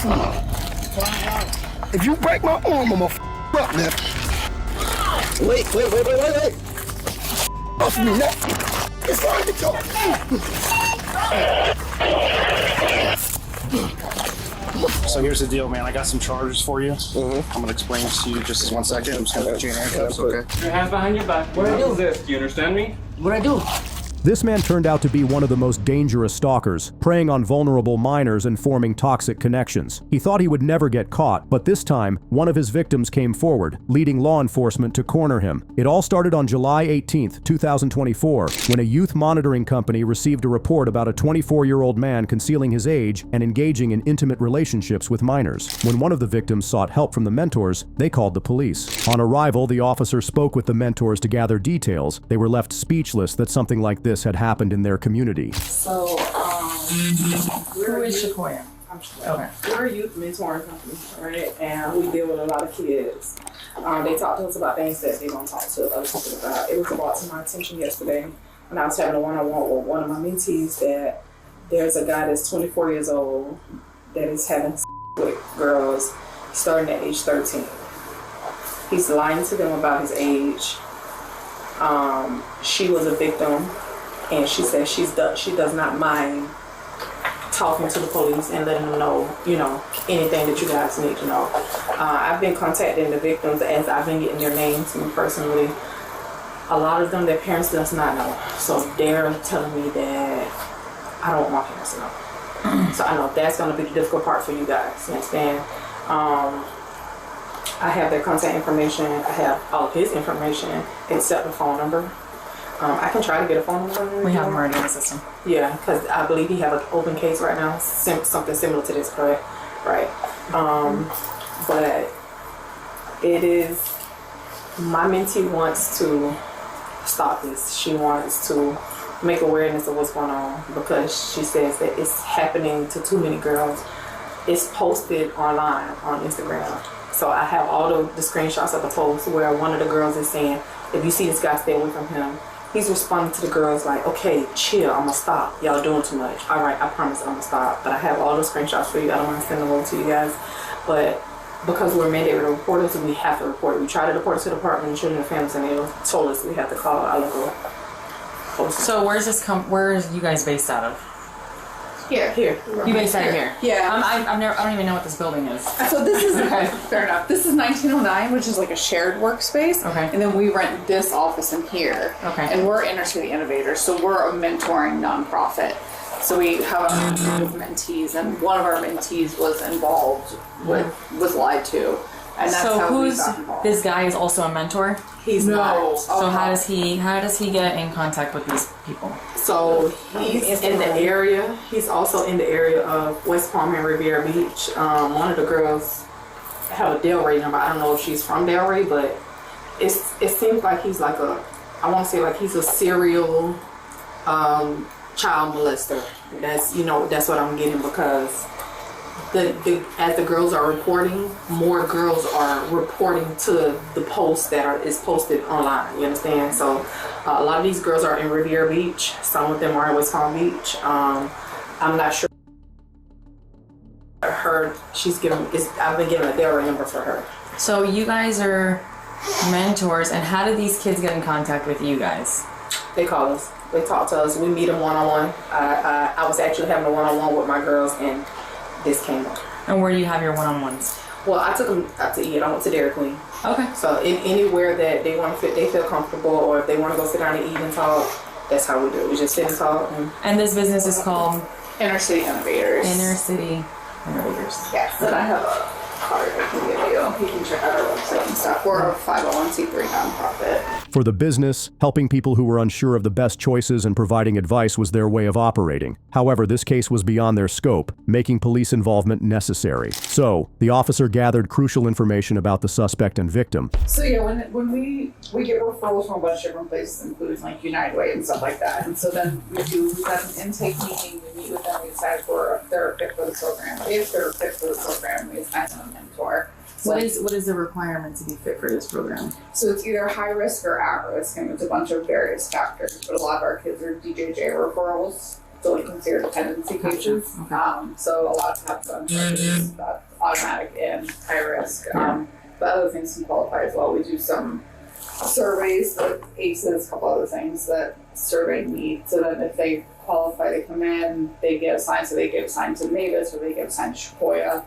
off of me. If you break my arm, I'ma f up, man. Wait. Off of me now. It's fine to go. So here's the deal, man. I got some charges for you. I'm gonna explain this to you just 1 second. I'm just gonna put you in handcuffs, okay? Your hands behind your back. What is this? Do you understand me? What'd I do? This man turned out to be one of the most dangerous stalkers, preying on vulnerable minors and forming toxic connections. He thought he would never get caught, but this time, one of his victims came forward, leading law enforcement to corner him. It all started on July 18th, 2024, when a youth monitoring company received a report about a 24-year-old man concealing his age and engaging in intimate relationships with minors. When one of the victims sought help from the mentors, they called the police. On arrival, the officer spoke with the mentors to gather details. They were left speechless that something like this had happened in their community. So, Who is Shakoya? I'm Shakoya. Okay. We're a youth mentoring company, right? And we deal with a lot of kids. They talk to us about things that they don't talk to other people about. It was brought to my attention yesterday when I was having a one-on-one with one of my mentees that there's a guy that's 24 years old that is having with girls starting at age 13. He's lying to them about his age. She was a victim, and she said she does not mind talking to the police and letting them know, anything that you guys need to know. I've been contacting the victims as I've been getting their names from personally. A lot of them, their parents does not know, so they're telling me that I don't want my parents to know. So I know that's going to be the difficult part for you guys. You understand? I have their contact information. I have all of his information except the phone number. I can try to get a phone number. We have him already in the system. Yeah, because I believe he have an open case right now, something similar to this, correct? Right. But it is, my mentee wants to stop this. She wants to make awareness of what's going on because she says that it's happening to too many girls. It's posted online on Instagram. So I have all the screenshots of the post where one of the girls is saying, if you see this guy, stay away from him. He's responding to the girls like, okay, chill, I'm gonna stop. Y'all doing too much. All right, I promise I'm gonna stop. But I have all the screenshots for you. I don't want to send them over to you guys. But because we're mandated reporters, we have to report it. We tried to report it to the Department of Children and Families, and they told us we have to call our local post. So where are you guys based out of? Here. You based out of here? Yeah. I don't even know what this building is. So this is fair enough. This is 1909, which is like a shared workspace. Okay. And then we rent this office in here. Okay. And we're Inner City Innovators, so we're a mentoring nonprofit. So we have a group of mentees, and one of our mentees was involved was lied to, and that's So how we who's got involved. this guy is also a mentor? He's not. So how does he get in contact with these people? So he's in the area. He's also in the area of West Palm and Riviera Beach. One of the girls have a Delray number. I don't know if she's from Delray, but it seems like he's like I want to say like he's a serial child molester. That's what I'm getting because as the girls are reporting, more girls are reporting to the post that is posted online. You understand? So a lot of these girls are in Riviera Beach. Some of them are in West Palm Beach. I'm not sure. I've been given a Delray number for her. So you guys are mentors, and how do these kids get in contact with you guys? They call us. They talk to us. We meet them one-on-one. I was actually having a one-on-one with my girls, and this came up. And where do you have your one-on-ones? Well, I took them out to eat. I went to Dairy Queen. Okay. So anywhere that they feel comfortable, or if they want to go sit down and eat and talk, that's how we do it. We just sit and talk. And this business is called Inner City Innovators. Inner City Innovators. Yes. Then I have a card I can give you. You can check out our website and stuff. We're a 501c3 nonprofit. For the business, helping people who were unsure of the best choices and providing advice was their way of operating. However, this case was beyond their scope, making police involvement necessary. So, the officer gathered crucial information about the suspect and victim. So yeah, when we get referrals from a bunch of different places, including like United Way and stuff like that, and so then we have an intake meeting, we meet with them, we decide if they're fit for the program. If they're fit for the program, we assign them a mentor. So What is the requirement to be fit for this program? So it's either high risk or at risk, and it's a bunch of various factors. But a lot of our kids are DJJ referrals. delinquency or dependency cases. So a lot of have gun charges, automatic and high risk. But other things can qualify as well. We do some surveys with ACEs, a couple other things that survey need. So then if they qualify, they come in, they get assigned. So they get assigned to Mavis or they get assigned to Sequoia.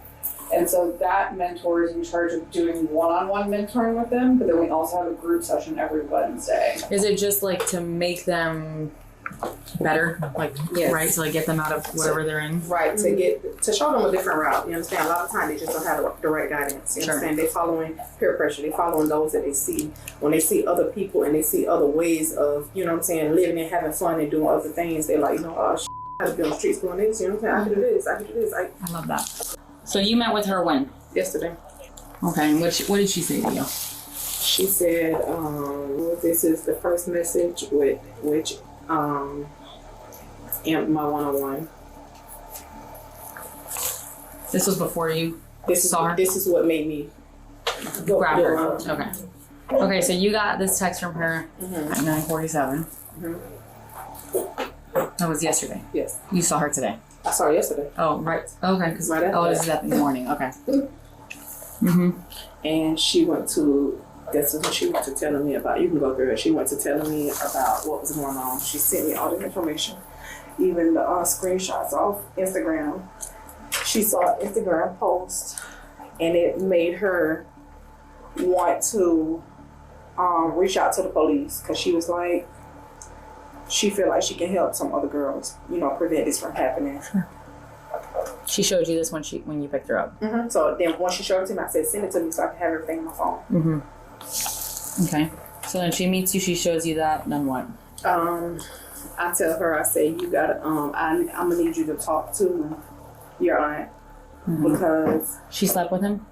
And so that mentor is in charge of doing one-on-one mentoring with them, but then we also have a group session every Wednesday. Is it just like to make them better? Like, Yes. right? To like get them out of whatever they're in? Right, to show them a different route. You understand? A lot of times they just don't have the right guidance. You understand? They following peer pressure. They following those that they see. When they see other people and they see other ways of, you know what I'm saying, living and having fun and doing other things, they're like, oh, I have to be on the streets doing this. You know what I'm saying? I can do this. I can do this. I love that. So you met with her when? Yesterday. Okay, and what did she say to you? She said, this is the first message with which in my one-on-one. This was before you This saw her? This is what made me Grab her. Okay. Okay, so you got this text from her at 9:47. That was yesterday. Yes. You saw her today. I saw her yesterday. Oh, right. Okay, because Right after this is at the morning. Okay. And she went to, this is what she went to telling me about. You can go through it. She went to telling me about what was going on. She sent me all the information, even the screenshots off Instagram. She saw an Instagram post, and it made her want to reach out to the police because she was like, she feel like she can help some other girls, you know, prevent this from happening. She showed you this when you picked her up. So then once she showed it to me, I said, send it to me so I can have everything on my phone. Okay. So then she meets you, she shows you that, then what? I tell her, I say, you gotta, I'm gonna need you to talk to your aunt because She slept with him?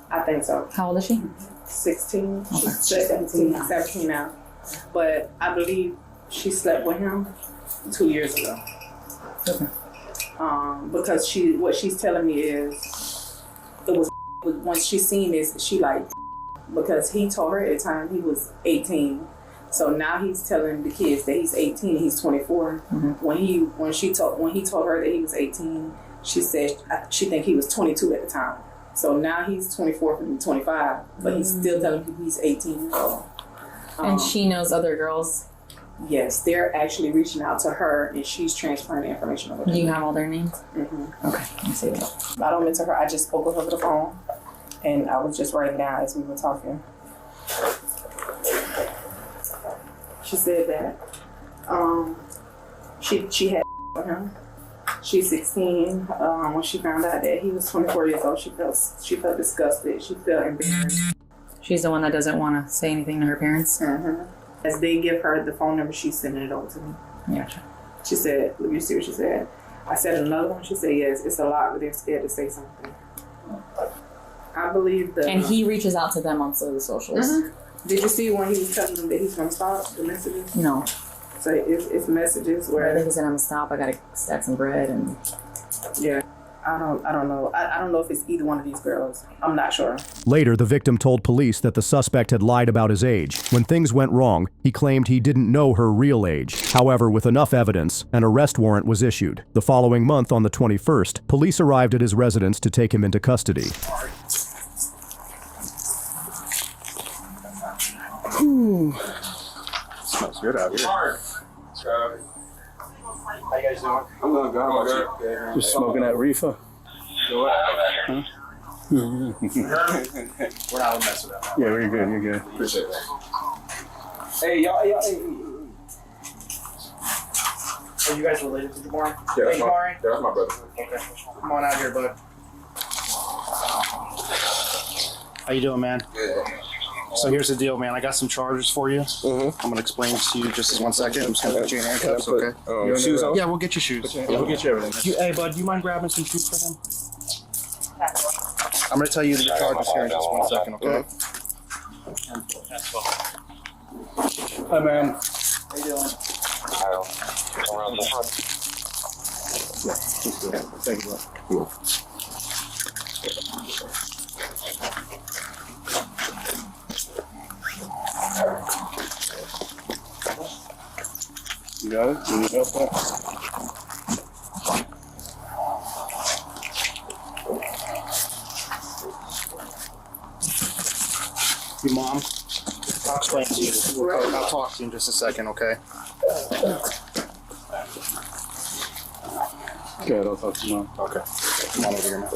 I think so. How old is she? 16, she's 17 now. But I believe she slept with him 2 years ago. Okay. Because what she's telling me is, it was once she seen this, she like, because he told her at the time he was 18. So now he's telling the kids that he's 18 and he's 24. When he told her that he was 18, she said she think he was 22 at the time. So now he's 24 from 25, but he's still telling people he's 18 years old. And she knows other girls? Yes, they're actually reaching out to her and she's transferring the information over to Do you them. have all their names? Okay, let me see that. I don't mention her, I just spoke with her over the phone and I was just writing down as we were talking. She said that she had with him. She's 16. When she found out that he was 24 years old, she felt disgusted. She felt embarrassed. She's the one that doesn't want to say anything to her parents? As they give her the phone number, she's sending it over to me. Gotcha. She said, let me see what she said. I said another one. She said, yes, it's a lot, but they're scared to say something. I believe that. And he reaches out to them on the socials? Did you see when he was telling them that he's going to stop the messages? No. So it's messages I where. think he said, I'm going to stop, I got to stack some bread and... Yeah. I don't know. I don't know if it's either one of these girls. I'm not sure. Later, the victim told police that the suspect had lied about his age. When things went wrong, he claimed he didn't know her real age. However, with enough evidence, an arrest warrant was issued. The following month, on the 21st, police arrived at his residence to take him into custody. Smells good out here. How you guys doing? I'm doing good. How about you? Just smoking that reefer. Huh? We're not gonna mess with that. Yeah, you're good. You're good. Appreciate that. Hey, y'all. Hey. Are you guys related to Jamari? Yeah, Hey, Jamari. that's my brother. Okay. Come on out here, bud. How you doing, man? Yeah. So here's the deal, man. I got some charges for you. I'm gonna explain to you just in 1 second. I'm just gonna put you in handcuffs, okay? Your shoes on? Yeah, we'll get your shoes. Yeah, we'll get you everything. Hey, bud, do you mind grabbing some shoes for him? I'm gonna tell you the charges here in just 1 second, okay? Hi, man. How you doing? Thank you, bro. You got it? You need help, bro? Your mom? I'll explain to you. I'll talk to you in just a second, okay? Okay, I'll talk to Mom. Okay. Come on over here, man.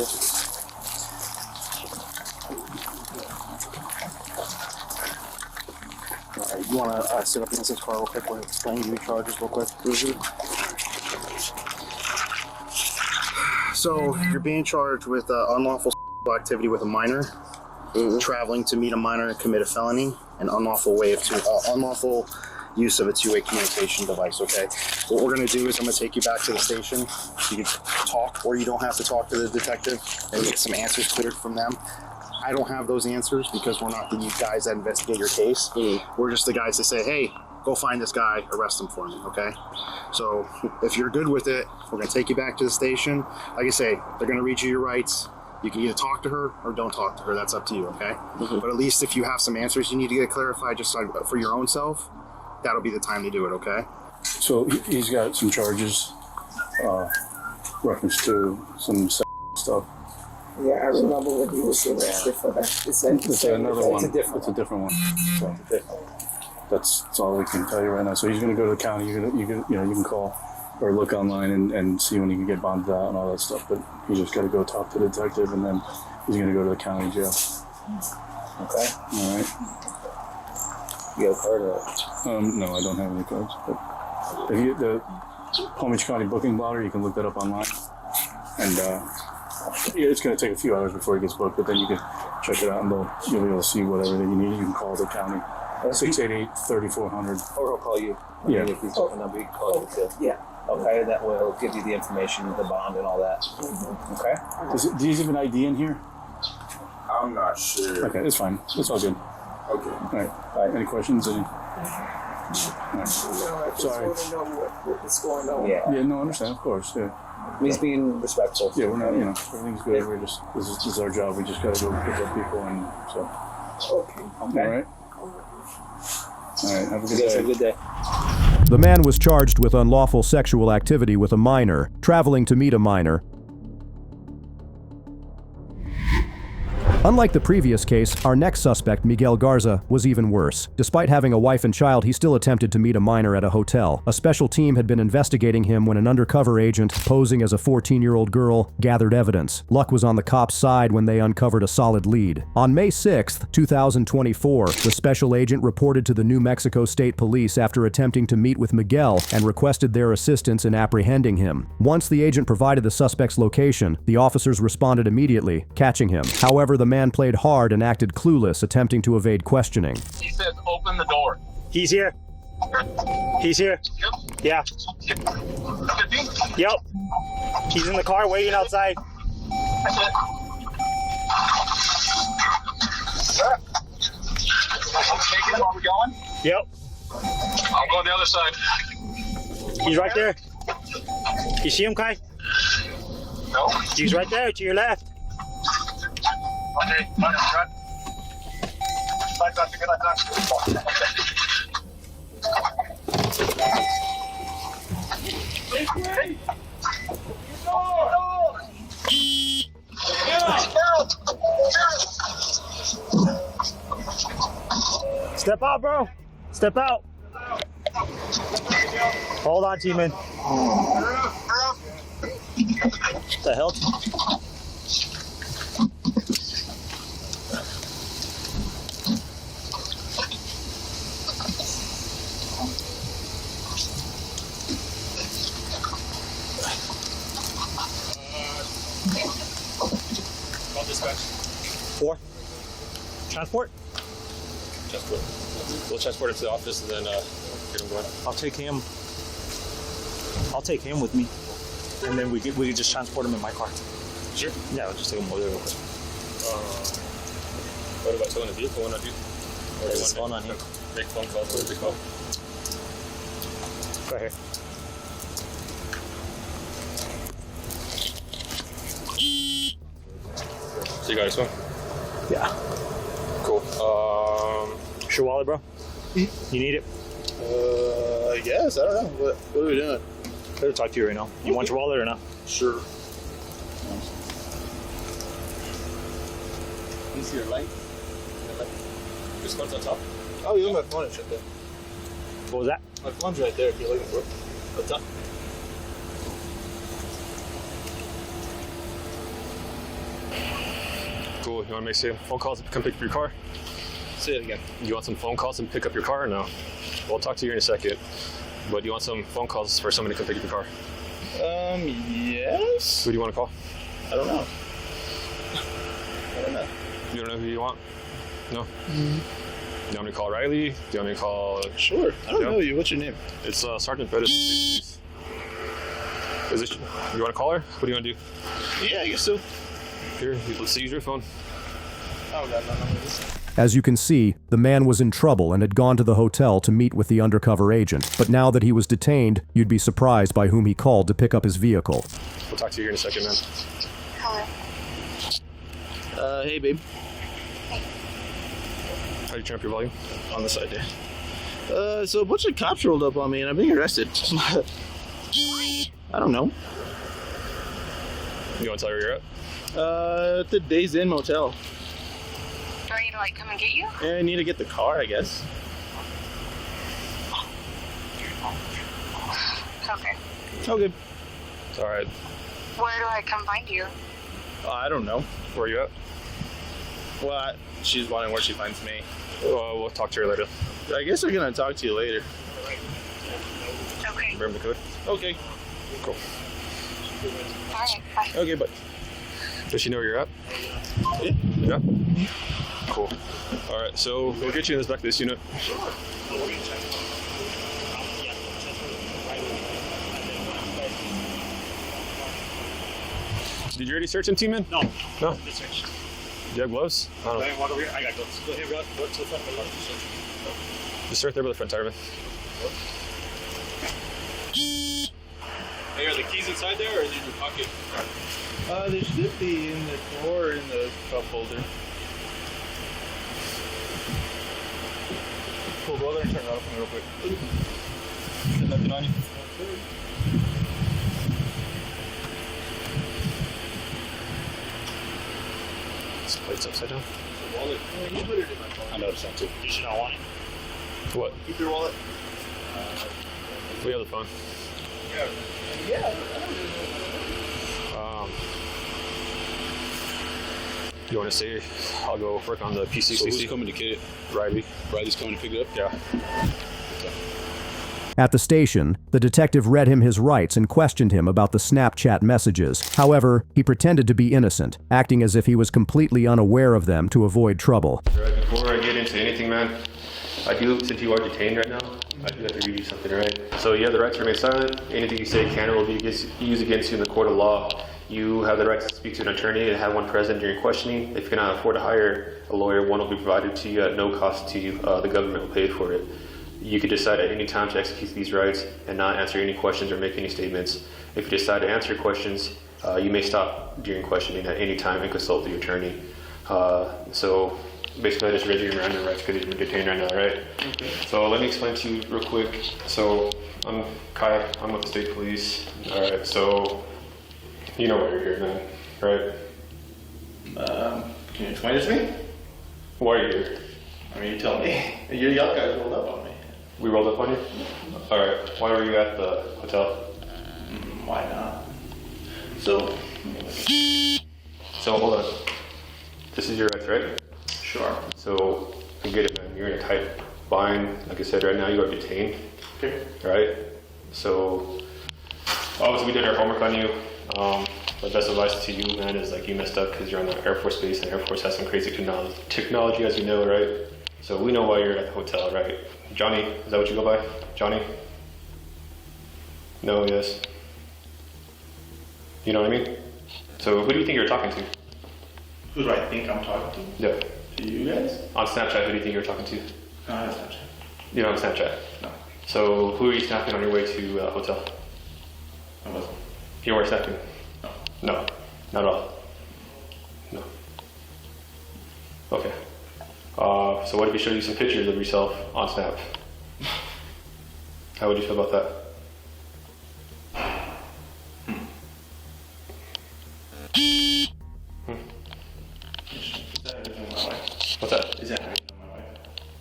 Alright, you want to sit up against this car real quick? We'll explain your charges real quick. So, you're being charged with unlawful activity with a minor, traveling to meet a minor and commit a felony, and unlawful use of a two-way communication device, okay? What we're going to do is I'm going to take you back to the station. You can talk, or you don't have to talk to the detective and get some answers cleared from them. I don't have those answers because we're not the guys that investigate your case. We're just the guys that say, hey, go find this guy, arrest him for me, okay? So if you're good with it, we're going to take you back to the station. Like I say, they're going to read you your rights. You can either talk to her or don't talk to her. That's up to you, okay? But at least if you have some answers you need to get clarified just for your own self, that'll be the time to do it, okay? So he's got some charges, reference to some stuff. Yeah, I remember when he was arrested for that. It's another one. It's a different one. So that's all we can tell you right now. So he's going to go to the county. You can call or look online and see when he can get bonded out and all that stuff. But you just got to go talk to the detective, and then he's going to go to the county jail. Okay. All right. You have a card or? No, I don't have any cards. But if you the Palm Beach County booking blotter, you can look that up online. And it's going to take a few hours before it gets booked, but then you can check it out and you'll be able to see whatever that you need. You can call the county. 688-3400. Or he'll call you. Yeah. If he's open number, you can call you too. Yeah. Okay, that way it'll give you the information, the bond and all that. Okay? Do you have an ID in here? I'm not sure. Okay, that's fine. It's all good. Okay. All right. Any questions? All right. Sorry. What's going on? Yeah. Yeah, no, I understand, of course. Yeah. He's being respectful. Yeah, we're not, everything's good. We're just, this is our job. We just got to go pick up people, and so. Okay. All right. All right. Have a good day. Have a good day. The man was charged with unlawful sexual activity with a minor, traveling to meet a minor. Unlike the previous case, our next suspect, Miguel Garza, was even worse. Despite having a wife and child, he still attempted to meet a minor at a hotel. A special team had been investigating him when an undercover agent, posing as a 14-year-old girl, gathered evidence. Luck was on the cops' side when they uncovered a solid lead. On May 6, 2024, the special agent reported to the New Mexico State Police after attempting to meet with Miguel and requested their assistance in apprehending him. Once the agent provided the suspect's location, the officers responded immediately, catching him. However, the man played hard and acted clueless, attempting to evade questioning. He says, open the door. He's here. He's here. Yep. Yeah. Yep. He's in the car waiting outside. That's it. Taking while we're going? Yep. I'll go on the other side. He's right there. You see him, Kai? No. He's right there to your left. Okay, right. Step out, bro. Step out. Hold on, T-Man. What the hell? Four. Transport? Transport. We'll transport him to the office and then get him going. I'll take him with me, and then we can just transport him in my car. Sure. Yeah, I'll just take him over there real quick. What about towing the vehicle when I do? Or There's his phone on here. Make phone calls, whatever they call. Right here. So you got his phone? Yeah. Cool. Your wallet, bro? You need it? I guess. I don't know. What are we doing? I'm here to talk to you right now. You want your wallet or not? Sure. You see your light? Your smart's on top. Oh, you look, my phone is right there. What was that? My phone's right there if you're looking for it. What's up? Cool. You want to make some phone calls and come pick up your car? Say it again. You want some phone calls and pick up your car or no? We'll talk to you in a second. But you want some phone calls for somebody to come pick up your car? Yes? Who do you want to call? I don't know. I don't know. You don't know who you want? No? Do you want me to call Riley? Do you want me to call... Sure. I don't know you. What's your name? It's Sergeant Bettis. Is it... You want to call her? What do you want to do? Yeah, I guess so. Here, let's use your phone. Oh, God, no. As you can see, the man was in trouble and had gone to the hotel to meet with the undercover agent. But now that he was detained, you'd be surprised by whom he called to pick up his vehicle. We'll talk to you here in a second, man. Hello. Hey, babe. How do you turn up your volume? On the side there. So a bunch of cops rolled up on me and I'm being arrested. I don't know. You want to tell her where you're at? At the Days Inn Motel. Do I need to, like, come and get you? Yeah, I need to get the car, I guess. Okay. Okay. All right. Where do I come find you? I don't know. Where are you at? Well, she's wondering where she finds me. We'll talk to her later. I guess I'm gonna talk to you later. Okay. Remember the code? Okay. Cool. Alright, bye. Okay, bye. Does she know where you're at? Yeah. Yeah? Cool. All right, so we'll get you in this back of this unit. Did you already search him, T-Man? No. No? Do you have gloves? I don't know. Walk over here. I got gloves. Go ahead, go to the front of the car. Just right there by the front tire, man. Hey, are the keys inside there or is it in your pocket? They should be in the drawer in the cup holder. Cool, go there and turn it off for me real quick. There's nothing on you. This plate's upside down. The wallet. You put it in my phone. I noticed that too. You should not want it. What? Keep your wallet. We have the phone. Yeah. You want to say I'll go work on the PCCC? So who's coming to get it? Riley. Riley's coming to pick it up? Yeah. At the station, the detective read him his rights and questioned him about the Snapchat messages. However, he pretended to be innocent, acting as if he was completely unaware of them to avoid trouble. Right, before I get into anything, man, I do, since you are detained right now, I do have to read you something, right? So you have the right to remain silent. Anything you say can or will be used against you in the court of law. You have the right to speak to an attorney and have one present during questioning. If you cannot afford to hire a lawyer, one will be provided to you at no cost to you. The government will pay for it. You can decide at any time to execute these rights and not answer any questions or make any statements. If you decide to answer questions, you may stop during questioning at any time and consult the attorney. So basically I just read you your Miranda rights because you're detained right now, right? Okay. So let me explain to you real quick. So I'm Kai, I'm with the state police. All right, so you know why you're here, man, right? Can you explain this to me? Why are you here? I mean, you tell me. You y'all guys rolled up on me. We rolled up on you? All right, why were you at the hotel? Why not? So hold on. This is your rights, right? Sure. So I get it, man. You're in a tight bind. Like I said, right now you are detained. Okay. Right? So obviously we did our homework on you. My best advice to you, man, is like you messed up because you're on the Air Force base and Air Force has some crazy technology, as you know, right? So we know why you're at the hotel, right? Johnny, is that what you go by? Johnny? No, yes. You know what I mean? So who do you think you're talking to? Who do I think I'm talking to? Yeah. To you guys? On Snapchat, who do you think you're talking to? No, I have Snapchat. You don't have Snapchat? No. So who are you snapping on your way to the hotel? I wasn't. You weren't snapping? No. No, not at all. No. Okay. So what if we showed you some pictures of yourself on Snap? How would you feel about that? Is that everything on my wife? What's that? Is that everything on my wife?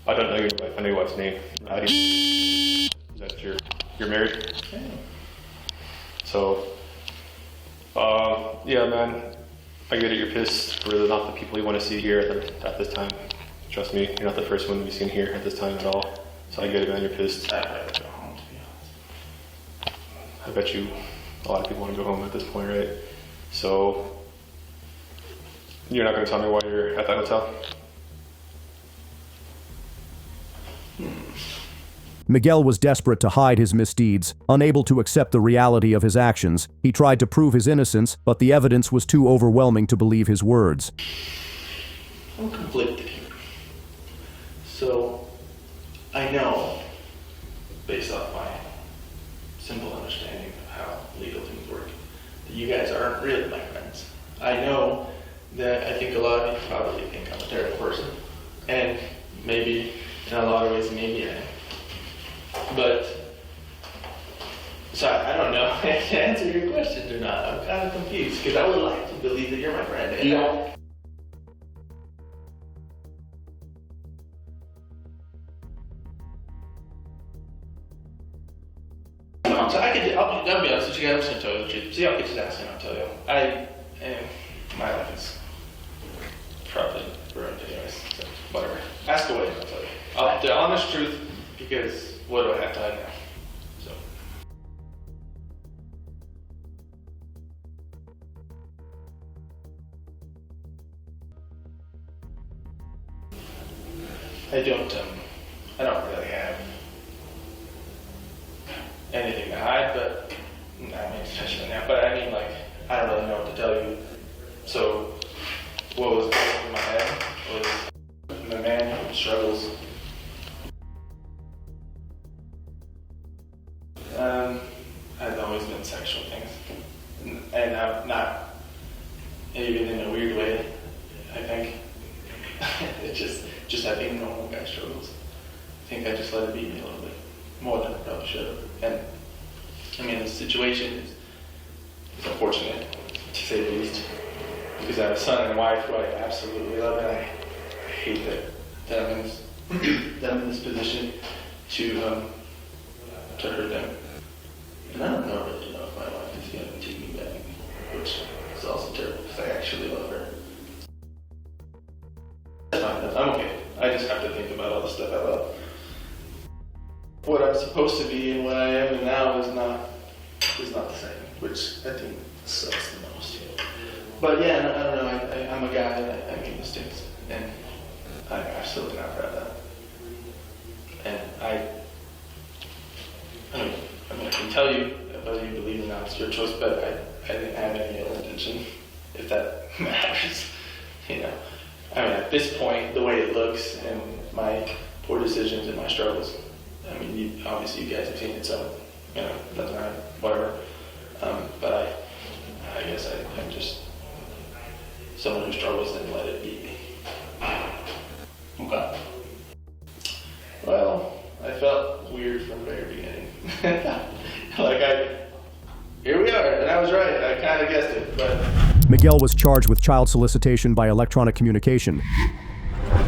I don't know your wife. I know your wife's name. How do you? Is that you're married? Yeah. So, yeah, man. I get it. You're pissed. We're not the people you want to see here at this time. Trust me, you're not the first one to be seen here at this time at all. So I get it, man. You're pissed. I'd rather go home, to be honest. I bet you a lot of people want to go home at this point, right? So, you're not going to tell me why you're at that hotel? Miguel was desperate to hide his misdeeds. Unable to accept the reality of his actions, he tried to prove his innocence, but the evidence was too overwhelming to believe his words. I'm conflicted here. So, I know, based off my simple understanding of how legal things work, that you guys aren't really my friends. I know that I think a lot of you probably think I'm a terrible person. And maybe, in a lot of ways, maybe I am. But, so I don't know if to answer your question or not. I'm kind of confused, because I would like to believe that you're my friend. And so I'll be honest with you guys, I'm just going to tell you the truth. See, I'll get to that and I'll tell you. My life is probably ruined anyways, so whatever. Ask away and I'll tell you. The honest truth, because what do I have to hide now? So. I don't really have anything to hide, but, I mean, especially now, but I mean, like, I don't really know what to tell you. So, what was going in my head was I'm a man who struggles. Has always been sexual things. And I'm not even in a weird way, I think. It's just I think normal guy struggles. I think I just let it beat me a little bit more than I probably should have. And I mean, the situation is unfortunate, to say the least, because I have a son and a wife who I absolutely love, and I hate that I'm in this position to hurt them. And I don't really know if my wife is going to take me back, which is also terrible because I actually love her. That's fine, I'm okay. I just have to think about all the stuff I love. What I'm supposed to be and what I am now is not the same, which I think sucks the most. But yeah, I don't know. I'm a guy and I make mistakes, and I'm absolutely not proud of that. And I can tell you whether you believe it or not, it's your choice, but I didn't have any ill intention, if that matters. You know, I mean, at this point, the way it looks and my poor decisions and my struggles, I mean, obviously you guys have seen it, so, you know, it doesn't matter, whatever. But I guess I'm just someone who struggles and let it beat me. Okay. Well, I felt weird from the very beginning. Here we are, and I was right. I kind of guessed it, but... Miguel was charged with child solicitation by electronic communication.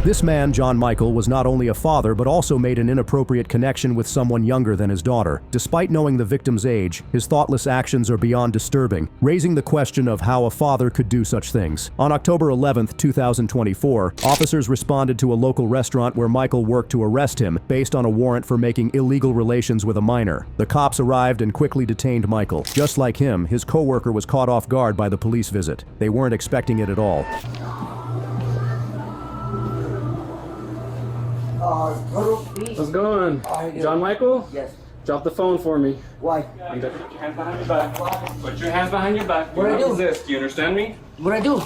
This man, John Michael, was not only a father, but also made an inappropriate connection with someone younger than his daughter. Despite knowing the victim's age, his thoughtless actions are beyond disturbing, raising the question of how a father could do such things. On October 11th, 2024, officers responded to a local restaurant where Michael worked to arrest him based on a warrant for making illegal relations with a minor. The cops arrived and quickly detained Michael. Just like him, his co-worker was caught off guard by the police visit. They weren't expecting it at all. What's going on? John Michael? Yes. Drop the phone for me. Why? Put your hands behind your back. Put your hands behind your back. What do I do? Resist. Do you understand me? What I do?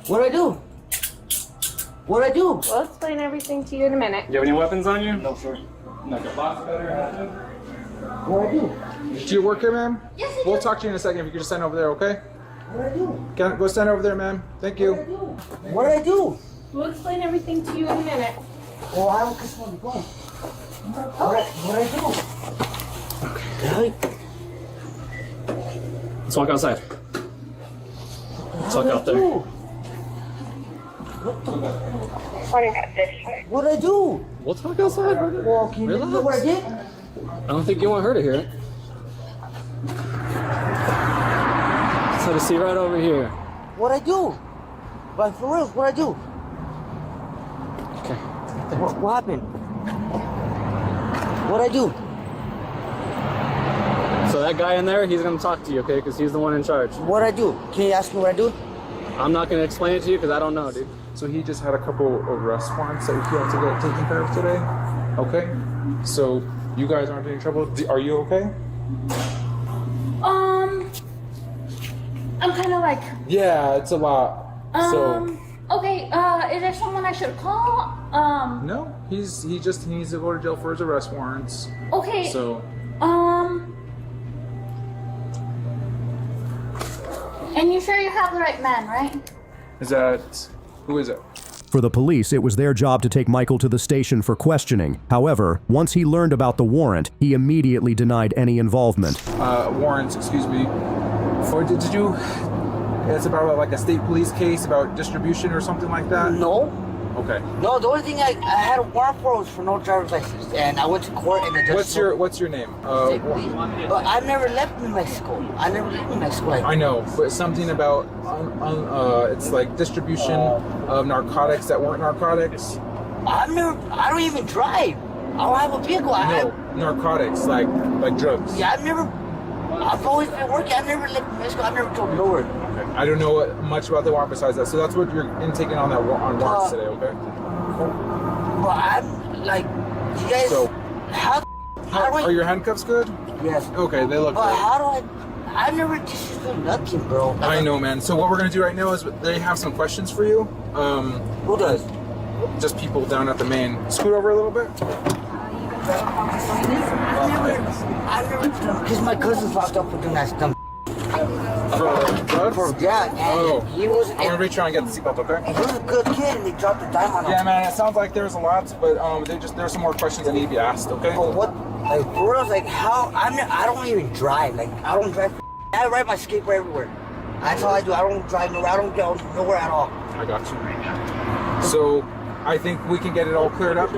What I do? What I do? We'll explain everything to you in a minute. Do you have any weapons on you? No, sir. Like a box cutter or anything? What I do? Do you work here, ma'am? Yes, I We'll do. talk to you in a second if you could just stand over there, okay? What I do? Go stand over there, ma'am. Thank you. What I do? We'll explain everything to you in a minute. Oh, I don't just want to go. What I do? Okay. Let's walk outside. Let's walk out there. What'd I do? We'll talk outside, brother. Well, can you know what I did? I don't think you want her to hear it. So to see right over here. What'd I do? Like, for real, what'd I do? Okay. What happened? What'd I do? So that guy in there, he's gonna talk to you, okay? Because he's the one in charge. What'd I do? Can you ask me what I do? I'm not gonna explain it to you because I don't know, dude. So he just had a couple of arrest warrants that he had to get taken care of today. Okay. So you guys aren't in any trouble. Are you okay? I'm kind of like, Yeah, it's a lot. okay, is there someone I should call? No, he needs to go to jail for his arrest warrants. Okay. So and you sure you have the right man, right? who is it? For the police, it was their job to take Michael to the station for questioning. However, once he learned about the warrant, he immediately denied any involvement. Warrants, excuse me. Did you? It's about like a state police case about distribution or something like that? No. Okay. No, the only thing I had a warrant for was for no driver's license, and I went to court and the judge. What's your name? But I've never left New Mexico. I never lived in Mexico. I know, but something about it's like distribution of narcotics that weren't narcotics. I don't even drive. I don't have a vehicle. Narcotics like drugs. Yeah, I've always been working. I've never lived in Mexico. I've never drove nowhere. Okay. I don't know much about the warrant besides that. So that's what you're intaking on warrants today, okay? Well, I'm like, you guys. So, how do I? Are your handcuffs good? Yes. Okay, they look But good. how do I? I've never just done nothing, bro. I know, man. So what we're gonna do right now is they have some questions for you. Who does? Just people down at the main. Scoot over a little bit. I've never done because my cousin's locked up for doing that stuff. For drugs? And he was. I'm gonna reach around and get the seatbelt, okay? And he was a good kid, and they dropped the dime on him. Yeah, man. It sounds like there's a lot, but there's some more questions that need to be asked, okay? But what? Like, for real, like how? I don't even drive. Like, I don't drive. I ride my skateboard everywhere. That's all I do. I don't drive nowhere. I don't go nowhere at all. I got you. So, I think we can get it all cleared up.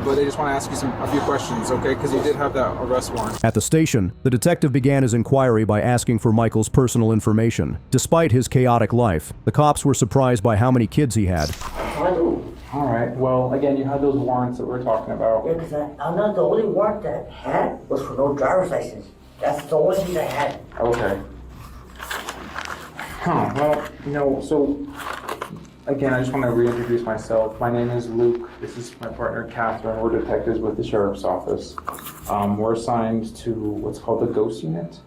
But they just want to ask you a few questions, okay? Because you did have that arrest warrant. At the station, the detective began his inquiry by asking for Michael's personal information. Despite his chaotic life, the cops were surprised by how many kids he had. All right. Well, again, you had those warrants that we're talking about. Yeah, because I'm not the only warrant that I had was for no driver's license. That's the only thing I had. Okay. Well, so again, I just want to reintroduce myself. My name is Luke. This is my partner, Catherine. We're detectives with the Sheriff's Office. We're assigned to what's called the GHOST unit.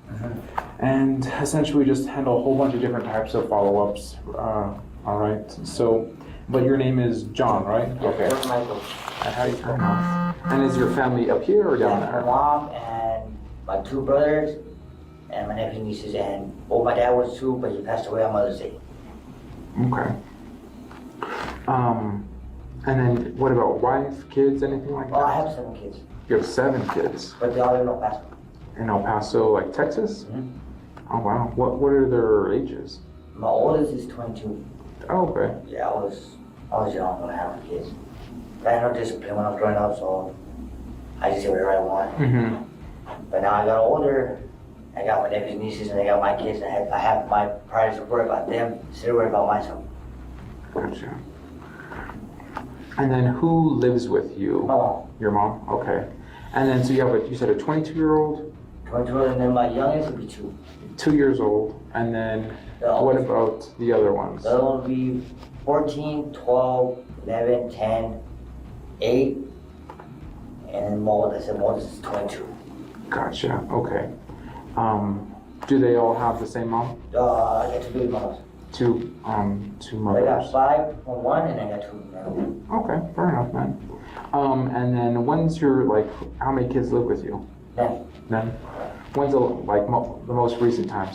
And essentially, we just handle a whole bunch of different types of follow-ups. All right. So, but your name is John, right? Okay. Michael. And how do you pronounce? And is your family up here or down there? My mom and my two brothers and my nephew and nieces, and my dad was too, but he passed away on Mother's Day. Okay. And then what about wife, kids, anything like that? Oh, I have 7 kids. You have 7 kids? But they all live in El Paso. In El Paso, like Texas? Mm-hmm. Oh, wow. What are their ages? My oldest is 22. Oh, okay. Yeah, I was young when I had my kids. I had no discipline when I was growing up, so I just did whatever I want. Mm-hmm. But now I got older, I got my nephews and nieces, and I got my kids, and I have my priorities to worry about them instead of worry about myself. Gotcha. And then who lives with you? My mom. Your mom? Okay. And then so you have you said a 22-year-old? 22-year-old, and then my youngest would be 2. 2 years old. And then what about the other ones? The other one would be 14, 12, 11, 10, 8, and then Mold is 22. Gotcha. Okay. Do they all have the same mom? I got 2 baby mamas. Two mothers. I got 5 from one, and I got 2 from the other. Okay, fair enough, man. And then when's how many kids live with you? None. When's the most recent time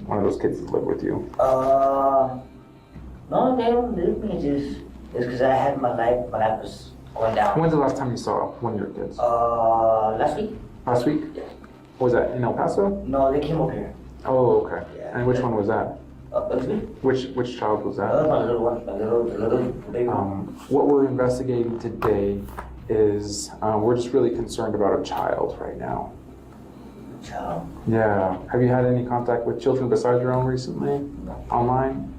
one of those kids has lived with you? No, they don't live with me. It's because I had my life was going down. When's the last time you saw one of your kids? Last week. Last week? Yeah. Was that in El Paso? No, they came over here. Oh, okay. Yeah. And which one was that? Which child was that? My little one, the little baby. What we're investigating today is we're just really concerned about a child right now. Child? Yeah. Have you had any contact with children besides your own recently? No. Online?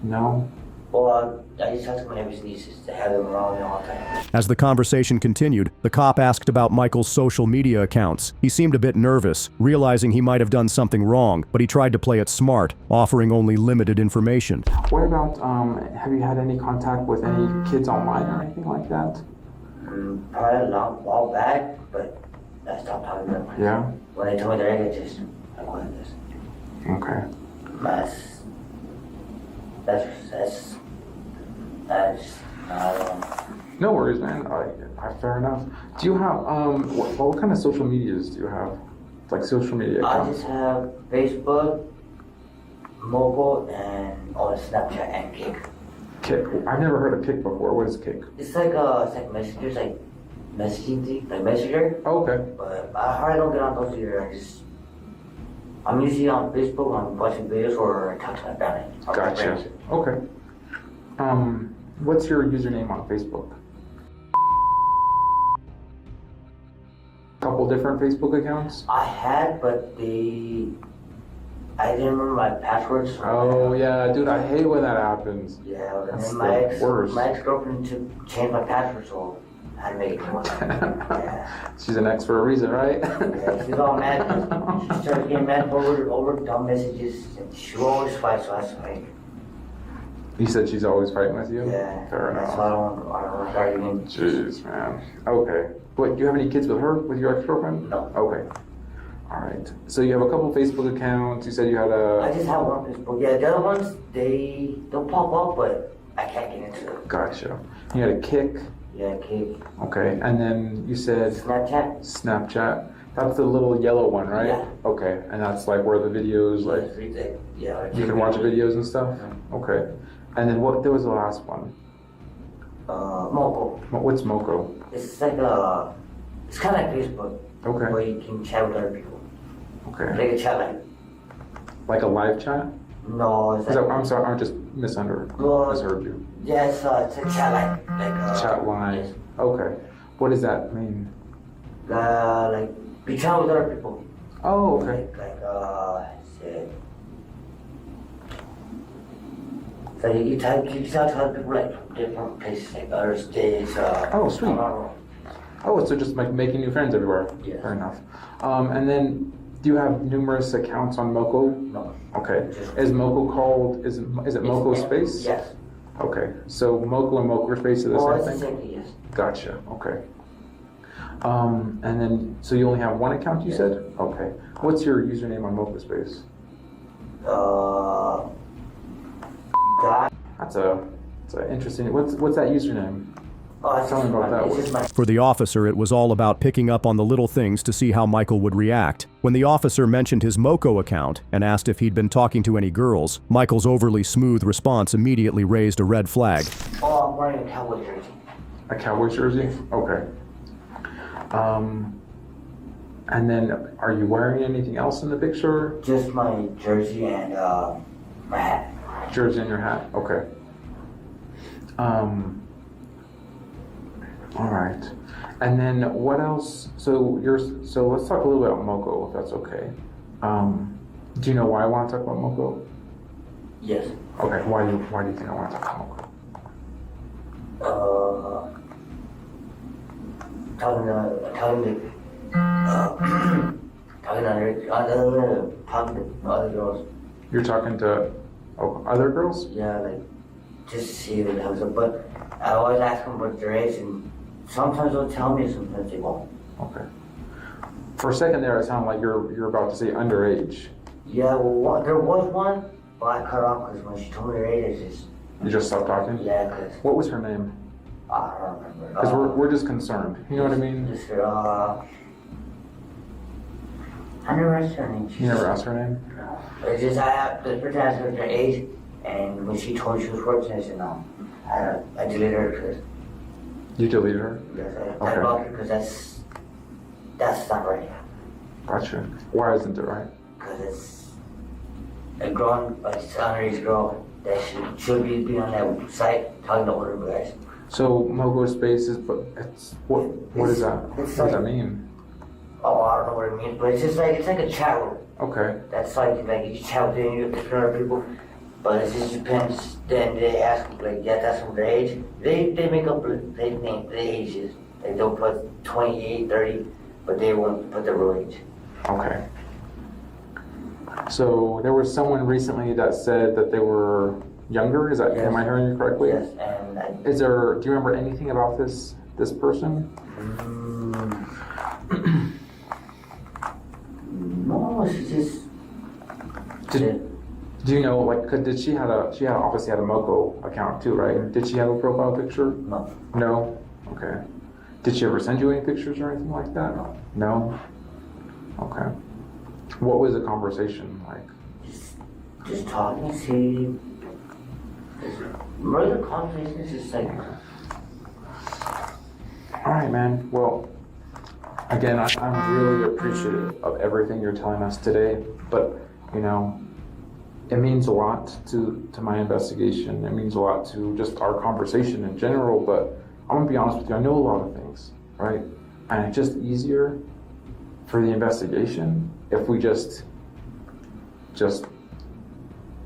No? Well, I just talk to my neighbor's nieces to have them around me all the time. As the conversation continued, the cop asked about Michael's social media accounts. He seemed a bit nervous, realizing he might have done something wrong, but he tried to play it smart, offering only limited information. What about, have you had any contact with any kids online or anything like that? Probably a while back, but I stopped talking to them. Yeah? When they told me their age, I just, I wanted this. Okay. That's, I don't know. No worries, man. Fair enough. Do you have, what kind of social medias do you have? Like social media accounts? I just have Facebook, mobile, and Snapchat and Kick. Kick? I've never heard of Kick before. What is Kick? It's like messengers, like messaging thing, like Messenger. Oh, okay. But I hardly don't get on those either. I'm usually on Facebook, I'm watching videos or talking to my family. Gotcha. Okay. What's your username on Facebook? Couple different Facebook accounts? I had, but I didn't remember my passwords. Oh yeah, dude, I hate when that happens. Yeah, that's and worst. my ex-girlfriend changed my password, so I had to make it work. Yeah. She's an ex for a reason, right? Yeah, she's all mad. She started getting mad over dumb messages, and she will always fight, so that's like. You said she's always fighting with you? Yeah. Fair enough. That's why I don't like arguing. Jeez, man. Okay. Wait, do you have any kids with her, with your ex-girlfriend? No. Okay. All right. So you have a couple Facebook accounts. You said you had a. I just have one Facebook. Yeah, the other ones they'll pop up, but I can't get into them. Gotcha. You had a Kick. Yeah, Kick. Okay, and then you said Snapchat. Snapchat. That's the little yellow one, right? Yeah. Okay, and that's like where the videos, like yeah, you can watch videos and stuff. Okay, and then what? There was the last one. Moco. What's Moco? It's like it's kind of like Facebook. Okay. Where you can chat with other people. Okay. Like a chat line. Like a live chat? No, it's like. I'm sorry, I just misheard you. Yeah, it's a chat line. Like chat line. Yes. Okay. What does that mean? Like be chat with other people. Oh, okay. Shit. So you talk to other people like different places, like other states. Oh, sweet. Oh, so just like making new friends everywhere. Yes. Fair enough. And then, do you have numerous accounts on Moco? No. Okay. Is Moco called? Is it Moco Space? Yes. Okay. So Moco and Moco Space are the same it's thing. the same thing. Yes. Gotcha. Okay. And then, so you only have one account, you said? Okay. What's your username on Moco Space? That's an interesting. What's that username? Tell me about that one. For the officer, it was all about picking up on the little things to see how Michael would react. When the officer mentioned his Moco account and asked if he'd been talking to any girls, Michael's overly smooth response immediately raised a red flag. Oh, I'm wearing a cowboy jersey. A cowboy jersey? Okay. And then, are you wearing anything else in the picture? Just my jersey and my hat. Jersey and your hat? Okay. All right. And then what else? So let's talk a little bit about Moco, if that's okay. Do you know why I want to talk about Moco? Yes. Okay. Why do you think I want to talk about Moco? Talking to other girls. You're talking to other girls? Yeah, like just to see what comes up. But I always ask them about their age, and sometimes they'll tell me, sometimes they won't. Okay. For a second there, it sounded like you're about to say underage. Yeah, well, there was one, but I cut her off because when she told me her age, You just stopped talking? Yeah, because. What was her name? I don't remember. Because we're just concerned. You know what I mean? Just I never asked her name. You never asked her name? No. It's just the person asked her her age, and when she told me she was 14, I said no. I deleted her because. You deleted her? Yes, I blocked her because that's not right. Gotcha. Why isn't it right? Because a grown, like underage girl that should be on that site talking to older guys. So Mogo Spaces, but it's what is that? What does that mean? Oh, I don't know what it means, but it's just like it's like a chat room. Okay. That's like you chat with you different other people, but it just depends. Then they ask like you have to ask them their age. They make up they name the ages. Like they'll put 28, 30, but they won't put the real age. Okay. So there was someone recently that said that they were younger. Is that am I hearing you correctly? Yes, and do you remember anything about this person? No, she just. Do you know, like, did she obviously had a Moco account too, right? Did she have a profile picture? No. No? Okay. Did she ever send you any pictures or anything like that? No? Okay. What was the conversation like? Just talking, see. Regular conversation is just like. All right, man. Well, again, I'm really appreciative of everything you're telling us today, but, you know, it means a lot to my investigation. It means a lot to just our conversation in general, but I'm gonna be honest with you, I know a lot of things, right? And it's just easier for the investigation if we just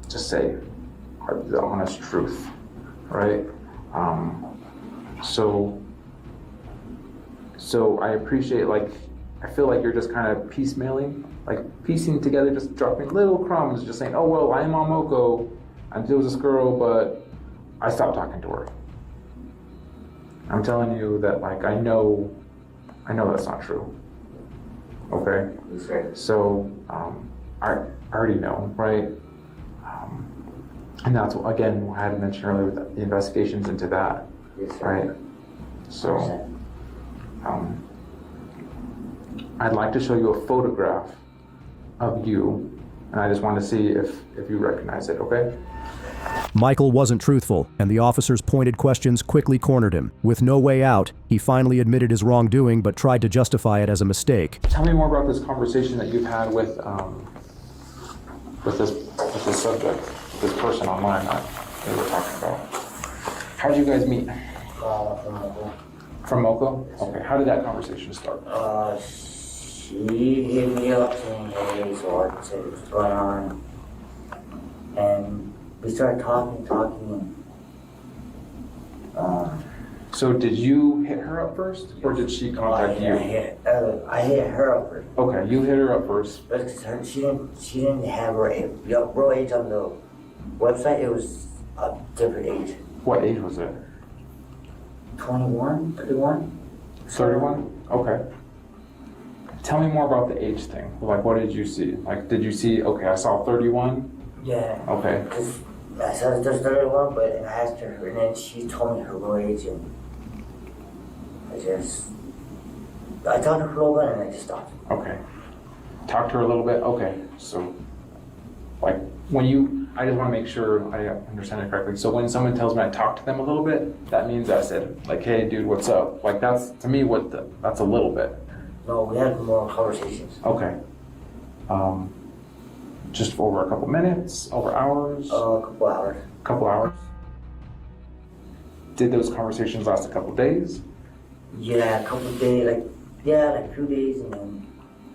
say the honest truth, right? So I appreciate, like, I feel like you're just kind of piecemealing, like piecing together, just dropping little crumbs, just saying, oh, well, I'm on Moco, and there was this girl, but I stopped talking to her. I'm telling you that, like, I know that's not true. Okay? So, I already know, right? And that's, again, I had mentioned earlier with the investigations into that, right? So, I'd like to show you a photograph of you, and I just want to see if you recognize it, okay? Michael wasn't truthful, and the officer's pointed questions quickly cornered him. With no way out, he finally admitted his wrongdoing but tried to justify it as a mistake. Tell me more about this conversation that you've had with this subject, this person online that we were talking about. How did you guys meet? From Moco? Okay. How did that conversation start? She hit me up saying, hey, so I said what's going on. And we started talking. So did you hit her up first, or did she contact you? I hit her up first. Okay, you hit her up first. But she didn't have her real age on the website. It was a different age. What age was it? 21, 31. 31? Okay. Tell me more about the age thing. Like, what did you see? Like, did you see, okay, I saw 31? Yeah. Okay. Because I saw there's 31, but and I asked her, and then she told me her real age, and I talked to her a little bit, and I just stopped. Okay. Talk to her a little bit? Okay. So, like, I just want to make sure I understand it correctly. So when someone tells me I talk to them a little bit, that means I said, like, hey, dude, what's up? Like, that's, to me, that's a little bit. No, we had more conversations. Okay. Just over a couple minutes, over hours? A couple hours. Couple hours? Did those conversations last a couple days? Yeah, a couple days, like a few days, and then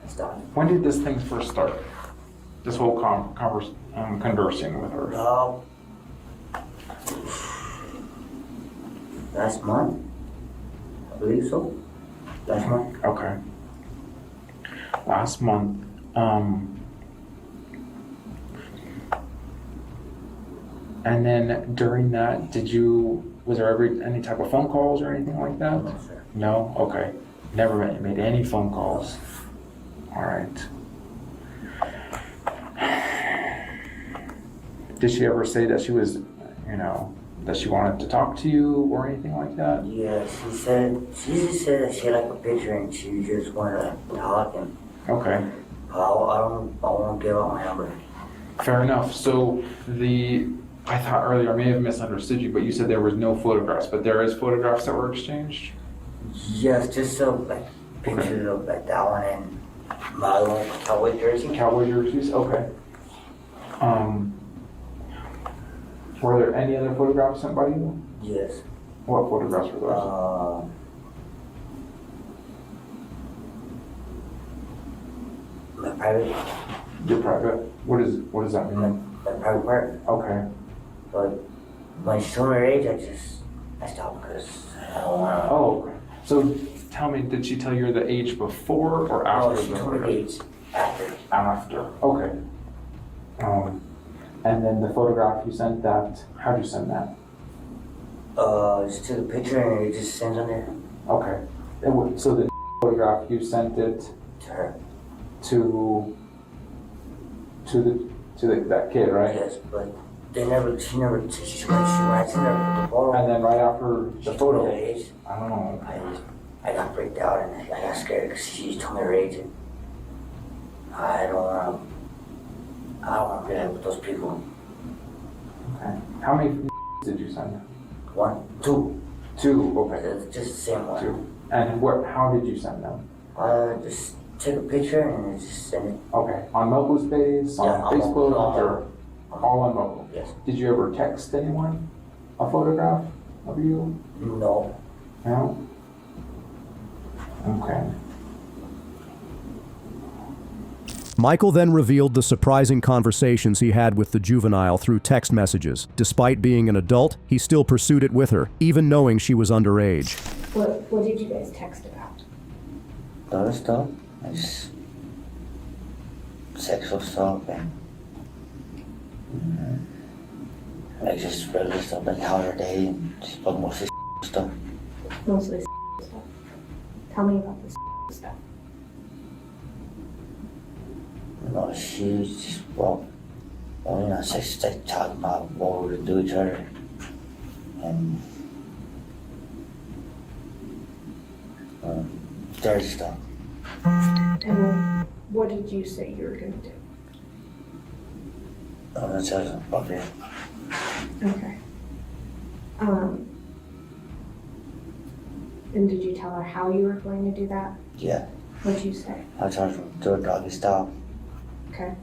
I stopped. When did this thing first start? This whole conversing with her? Last month, I believe so. Last month. Okay. Last month. And then during that, was there ever any type of phone calls or anything like that? No, sir. No? Okay. Never made any phone calls. All right. Did she ever say that she was, that she wanted to talk to you or anything like that? Yeah, she just said that she had like a picture and she just wanted to talk, and okay. I won't give out my number. Fair enough. So I thought earlier, I may have misunderstood you, but you said there was no photographs, but there is photographs that were exchanged? Yes, just pictures of that one and my own cowboy jersey. Cowboy jerseys? Okay. Were there any other photographs sent by you? Yes. What photographs were those? My private. Your private? What does that mean? My private part. Okay. But when she told me her age, I stopped because I don't want to. Oh, okay. So tell me, did she tell you the age before or after? No, she told me the age after. After. Okay. And then the photograph you sent that, how'd you send that? Just took a picture and it just sends on there. Okay. So the photograph, you sent it to her. To that kid, right? Yes, but she never, when I sent her the photo. And then right after the photo, her age, I don't know. I got freaked out and I got scared because she told me her age. And I don't want to be with those people. Okay. How many did you send? One, two. Two, okay. Just the same one. Two. And how did you send them? Just take a picture and just send it. Okay. On mobile space, on Facebook, or all on mobile? Yes. Did you ever text anyone a photograph of you? No. No? Okay. Michael then revealed the surprising conversations he had with the juvenile through text messages. Despite being an adult, he still pursued it with her, even knowing she was underage. What did you guys text about? Other stuff. Just sexual stuff and like just regular stuff like how her day and just mostly stuff. Mostly stuff. Tell me about this stuff. No, she was just sex like talking about what we would do to each other and dirty stuff. And what did you say you were going to do? I'm gonna tell you about it. Okay. And did you tell her how you were going to do that? Yeah. What'd you say? I told her to do a doggy style Okay.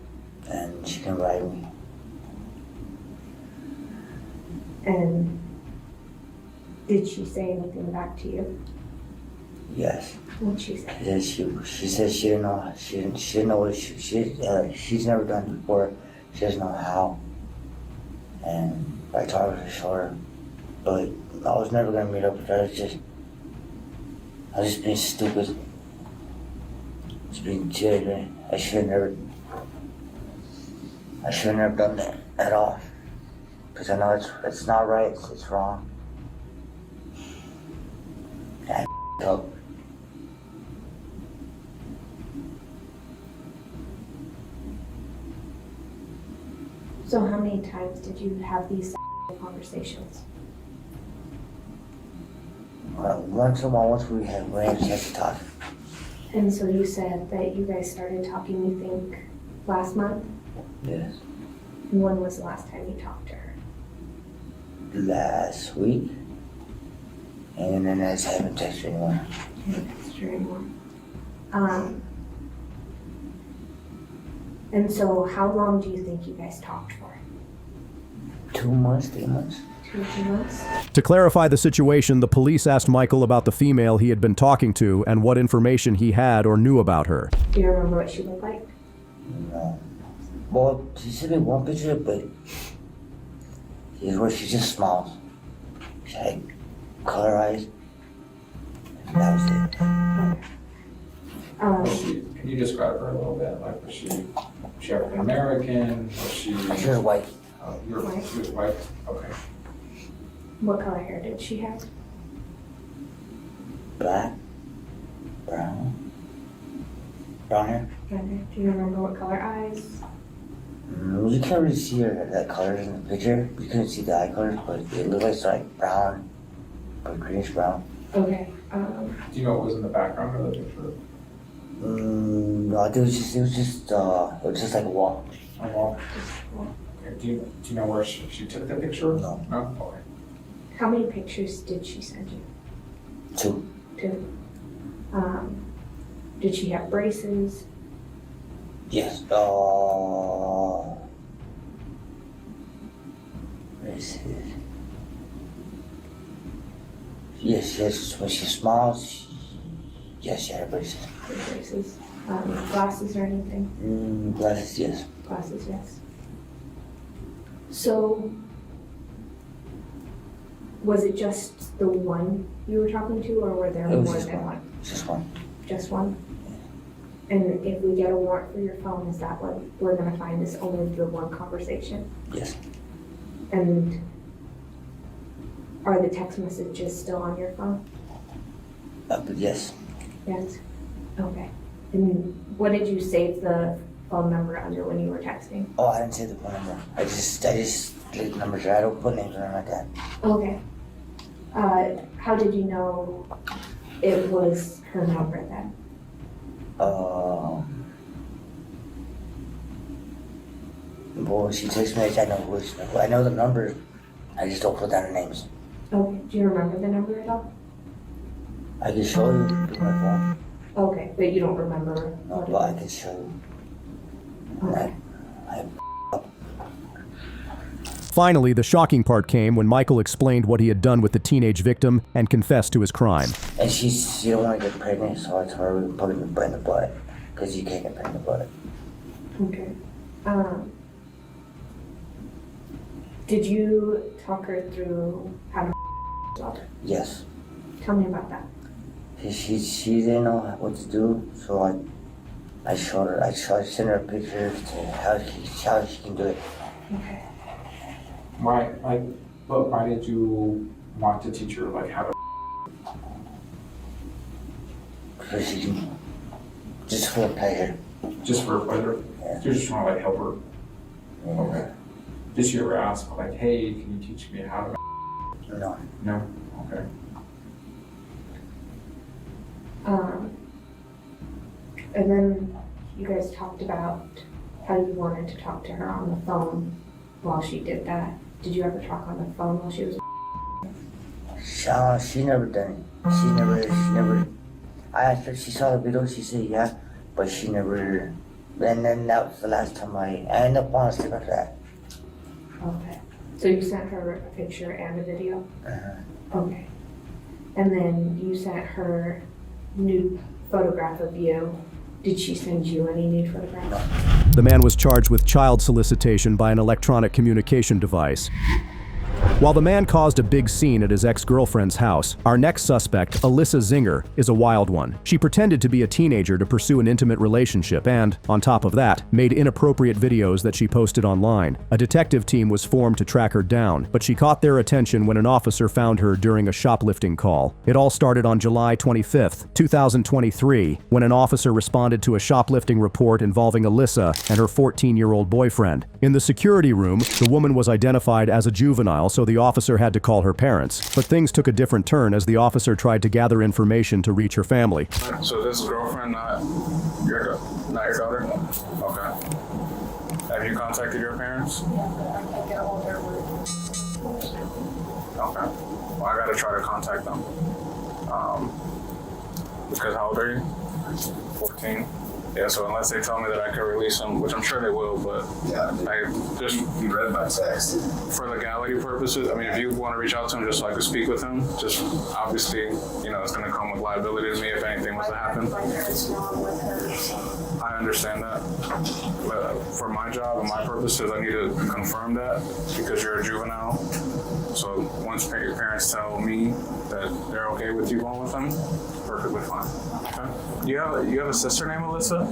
and she can ride me. And did she say anything back to you? Yes. What'd she say? She said she didn't know. She didn't know what she's never done it before. She doesn't know how. And I told her to show her, but I was never gonna meet up with her. I was just being stupid. Just being children. I should have never done that at all. Because I know it's not right. It's wrong. I up. So how many times did you have these conversations? Once in a while, once we had a chance to talk. And so you said that you guys started talking, you think, last month? Yes. And when was the last time you talked to her? Last week. And then I just haven't texted her anymore. You haven't texted her anymore. And so how long do you think you guys talked for? 2 months, 3 months. 2 or 3 months? To clarify the situation, the police asked Michael about the female he had been talking to and what information he had or knew about her. Do you remember what she looked like? No. Well, she sent me one picture, but she just smiles. She had color eyes. And that was it. Can you describe her a little bit? Like, was she African American? Was she? She was white. She was white? Okay. What color hair did she have? Black. Brown. Brown hair. Brown hair. Do you remember what color eyes? You can't really see that colors in the picture. You couldn't see the eye colors, but it looked like brown, or greenish brown. Okay. Do you know what was in the background of the picture? No, it was just like a wall. A wall. Okay. Do you know where she took the picture? No. No. Okay. How many pictures did she send you? 2. 2. Did she have braces? Yes. Yes, when she smiles, yes, she had braces. Braces. Glasses or anything? Glasses, yes. Glasses, yes. So, was it just the one you were talking to, or were there It was more just than one. one? Just one. Just one? And if we get a warrant for your phone, is that what we're gonna find is only the one conversation? Yes. And are the text messages still on your phone? But yes. Yes. Okay. And what did you save the phone number under when you were texting? Oh, I didn't say the phone number. I just leave the numbers there. I don't put names or anything like that. Okay. How did you know it was her number then? Well, she texts me, I know who it is. I know the number. I just don't put down the names. Okay. Do you remember the number at all? I can show you through my phone. Okay, but you don't remember. No, but I can show you. Okay. Finally, the shocking part came when Michael explained what he had done with the teenage victim and confessed to his crime. And she don't want to get pregnant, so I told her we would probably be in the butt, because you can't get pregnant in the butt. Okay. Did you talk her through how to daughter? Yes. Tell me about that. She didn't know what to do, so I showed her. I sent her a picture to how she can do it. Okay. Why did you want to teach her like how to? So she can, just for pleasure. Just for pleasure? Yeah. You're just trying to like help her. Yeah. Okay. Did she ever ask like, hey, can you teach me how to? No. No. Okay. And then you guys talked about how you wanted to talk to her on the phone while she did that. Did you ever talk on the phone while she was? She never done it. She never. I asked her. She saw the video. She said yeah, but she never. And then that was the last time I ended up on a stick after that. Okay. So you sent her a picture and a video? Uh-huh. Okay. And then you sent her nude photograph of you. Did she send you any nude photographs? The man was charged with child solicitation by an electronic communication device. While the man caused a big scene at his ex-girlfriend's house, our next suspect, Alyssa Zinger, is a wild one. She pretended to be a teenager to pursue an intimate relationship and, on top of that, made inappropriate videos that she posted online. A detective team was formed to track her down, but she caught their attention when an officer found her during a shoplifting call. It all started on July 25th, 2023, when an officer responded to a shoplifting report involving Alyssa and her 14-year-old boyfriend. In the security room, the woman was identified as a juvenile, so the officer had to call her parents. But things took a different turn as the officer tried to gather information to reach her family. So this girlfriend, not your daughter? Okay. Have you contacted your parents? Yeah, I get a hold of her. Okay. Well, I gotta try to contact them. Because how old are you? 14. Yeah, so unless they tell me that I can release them, which I'm sure they will, but Yeah, I just, you read my text. for legality purposes, I mean, if you want to reach out to him just so I can speak with him, just obviously, you know, it's going to come with liability to me if anything was to happen. My parents know I'm with her, so. I understand that. But for my job and my purposes, I need to confirm that because you're a juvenile. So once your parents tell me that they're okay with you going with them, perfectly fine. Okay. You have a sister named Alyssa?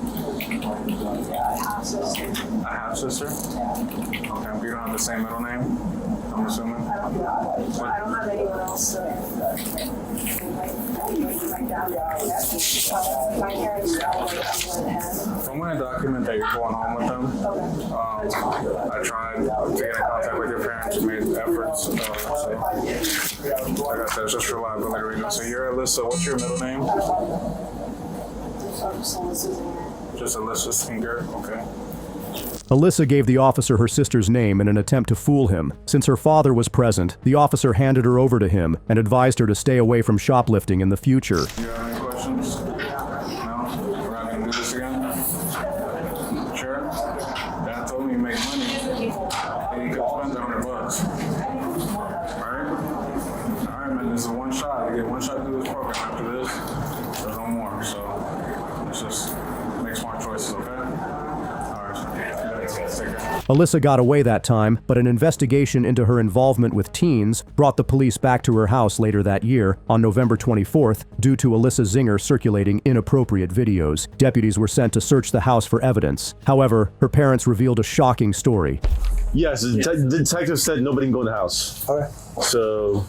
Yeah, I have sister. A half sister? Okay. But you don't have the same middle name, I'm assuming? I don't have anyone else my parents know I'm with him. So I'm going to document that you're going home with them. I tried to get in contact with your parents, made efforts. Like I said, it's just for liability reasons. So you're Alyssa, what's your middle name? Just Alyssa Singer, okay. Alyssa gave the officer her sister's name in an attempt to fool him. Since her father was present, the officer handed her over to him and advised her to stay away from shoplifting in the future. Do you have any questions? No? We're not going to do this again? Sure? Dad told me you make money and you could spend $100. Alyssa got away that time, but an investigation into her involvement with teens brought the police back to her house later that year, on November 24th, due to Alyssa Zinger circulating inappropriate videos. Deputies were sent to search the house for evidence. However, her parents revealed a shocking story. Yes, the detective said nobody can go in the house. Okay. So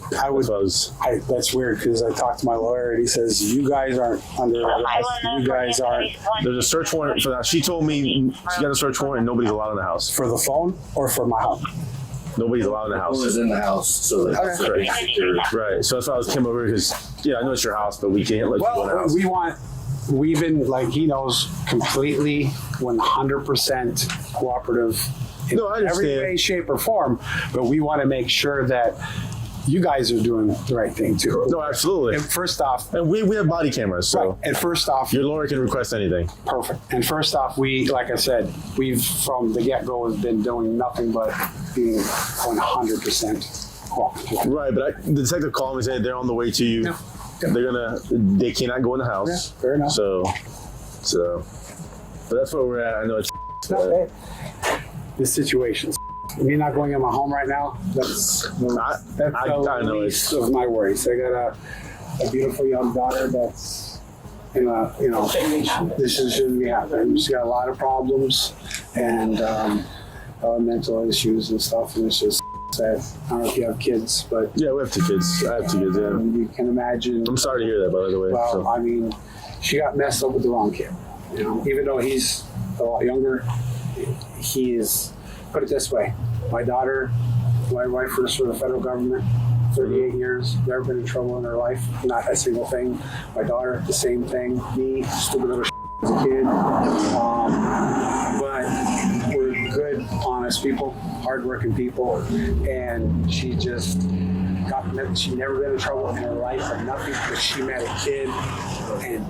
that's weird because I talked to my lawyer and he says you guys aren't under arrest. You guys aren't. There's a search warrant for that. She told me she got a search warrant and nobody's allowed in the house. For the phone or for my house? Nobody's allowed in the house. Who's in the house? So that's right. So that's why I came over because I know it's your house, but we can't let you go in the house. We've been like he knows completely 100% cooperative. In every way, shape, or form, but we want to make sure that you guys are doing the right thing too. No, absolutely. And first off, and we have body cameras, so right. And first off, your lawyer can request anything. Perfect. And first off, like I said, we've from the get-go has been doing nothing but being 100% cooperative. Right, but the detective called me and said they're on the way to you. No. They cannot go in the house. Yeah, fair enough. So, but that's where we're at. I know it's. This situation. Me not going in my home right now, that's the least of my worries. I got a beautiful young daughter that's, this shouldn't be happening. She's got a lot of problems and mental issues and stuff, and it's just sad. I don't know if you have kids, but... Yeah, we have 2 kids. I have 2 kids, yeah. You can imagine... I'm sorry to hear that, by the way. Well, I mean, she got messed up with the wrong kid. Even though he's a lot younger, he is, put it this way, my daughter, my wife works for the federal government, 38 years, never been in trouble in her life, not a single thing. My daughter, the same thing. Me, stupid little as a kid. But we're good, honest people, hardworking people, and she just she never been in trouble in her life or nothing, but she met a kid, and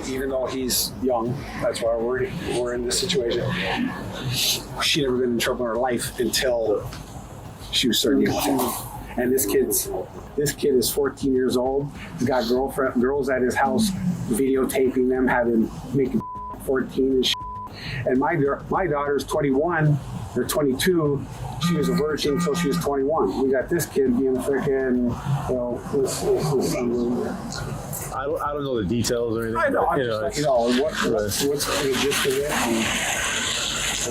even though he's young, that's why we're in this situation. She never been in trouble in her life until she was 13. And this kid is 14 years old. He's got girls at his house videotaping them making 14 and shit. And my daughter's 21 or 22. She was a virgin until she was 21. We got this kid being a freaking, this is unbelievable. I don't know the details or anything. I know. I'm just what's the gist of it?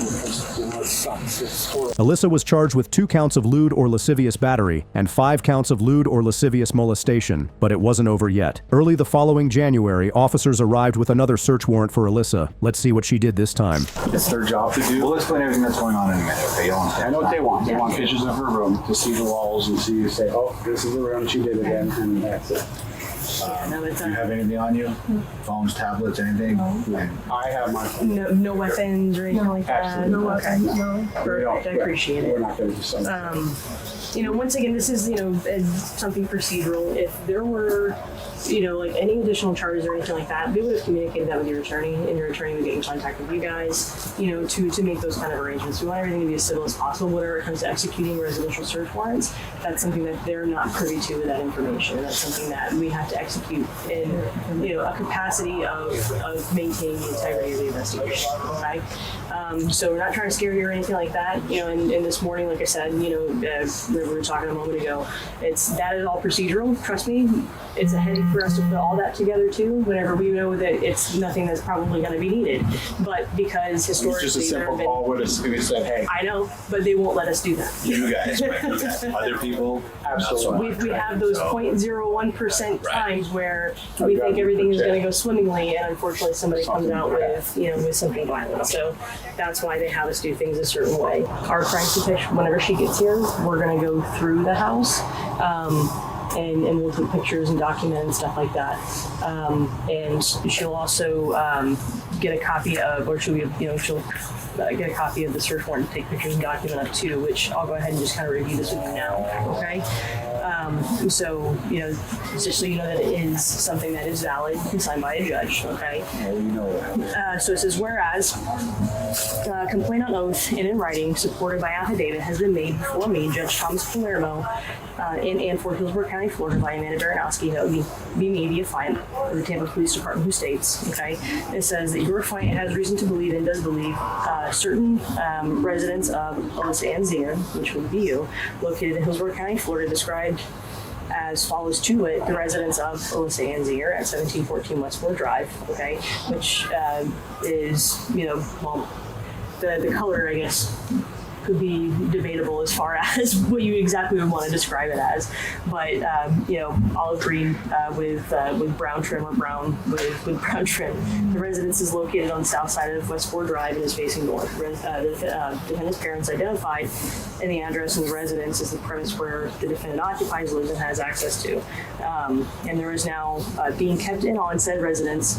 It sucks. It's horrible. Alyssa was charged with 2 counts of lewd or lascivious battery and 5 counts of lewd or lascivious molestation, but it wasn't over yet. Early the following January, officers arrived with another search warrant for Alyssa. Let's see what she did this time. It's their job to do. We'll explain everything that's going on in a minute. Okay, I know what they want. They want pictures of her room to see the walls and say, oh, this is the room she did again, and that's it. Do you have anything on you? Phones, tablets, anything? No. I have my phone. No weapons or anything like that? Absolutely. No weapons? No. Perfect. I appreciate it. We're not going to do something. Once again, this is, something procedural. If there were, like any additional charges or anything like that, we would have communicated that with your attorney, and your attorney would get in contact with you guys, to make those kind of arrangements. We want everything to be as civil as possible. Whenever it comes to executing residential search warrants, that's something that they're not privy to with that information. That's something that we have to execute in, a capacity of maintaining the integrity of the investigation. Okay. So we're not trying to scare you or anything like that. And this morning, like I said, we were talking a moment ago, that is all procedural. Trust me, it's a headache for us to put all that together too, whenever we know that it's nothing that's probably going to be needed. But because historically, it's just a simple call with us, we said, hey. I know, but they won't let us do that. You guys, right? Other people, absolutely. We have those 0.01% times where we think everything is going to go swimmingly, and unfortunately, somebody comes out with something violent. So that's why they have us do things a certain way. Our crimes detection, whenever she gets here, we're going to go through the house. And we'll take pictures and document and stuff like that. And she'll also get a copy of, or she'll get a copy of the search warrant to take pictures and document up too, which I'll go ahead and just kind of review this with you now, okay? So, just so you know that it is something that is valid and signed by a judge, okay? So it says, whereas complaint on oath and in writing, supported by affidavit, has been made before me, Judge Thomas Palermo, in Anford, Hillsborough County, Florida, by Amanda Baranowski, that would be me via client of the Tampa Police Department, who states, okay, it says that your client has reason to believe and does believe certain residents of Alyssa Ann Zinger, which would be you, located in Hillsborough County, Florida, described as follows to it, the residents of Alyssa Ann Zinger at 1714 Westmore Drive, okay, which is, well, the color, I guess, could be debatable as far as what you exactly would want to describe it as, but olive green with brown trim or brown with brown trim. The residence is located on the south side of Westmore Drive and is facing north. The defendant's parents identified, and the address of the residence is the premise where the defendant occupies, lives, and has access to. And there is now being kept in on said residence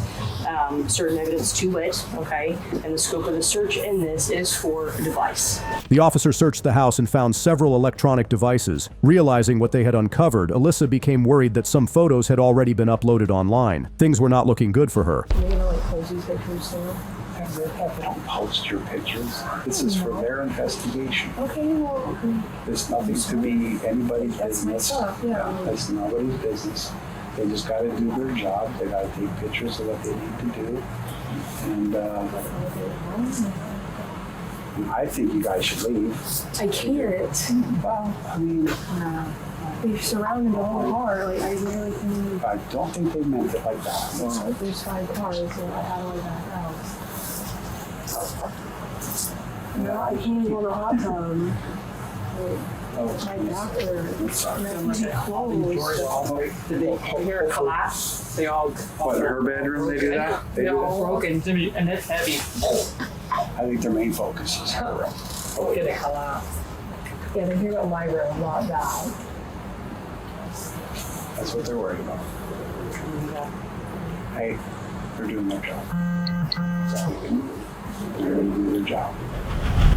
certain evidence to wit, okay, and the scope of the search in this is for a device. The officer searched the house and found several electronic devices. Realizing what they had uncovered, Alyssa became worried that some photos had already been uploaded online. Things were not looking good for her. Don't post your pictures. This is for their investigation. Okay, well, There's nothing to be anybody's business. That's nobody's business. They just got to do their job. They got to take pictures of what they need to do. And I think you guys should leave. I can't. Well, I mean, we've surrounded the whole car. Like, I really can. I don't think they meant it like that. Well, there's 5 cars, so how do I back out? I can't go to the hot tub. My doctor, Did they hear it collapse? They all. What, in her bedroom they do that? They all broken, and it's heavy. I think their main focus is her room. Did it collapse? Yeah, they hear about my room, not that. That's what they're worried about. Hey, they're doing their job. They're going to do their job.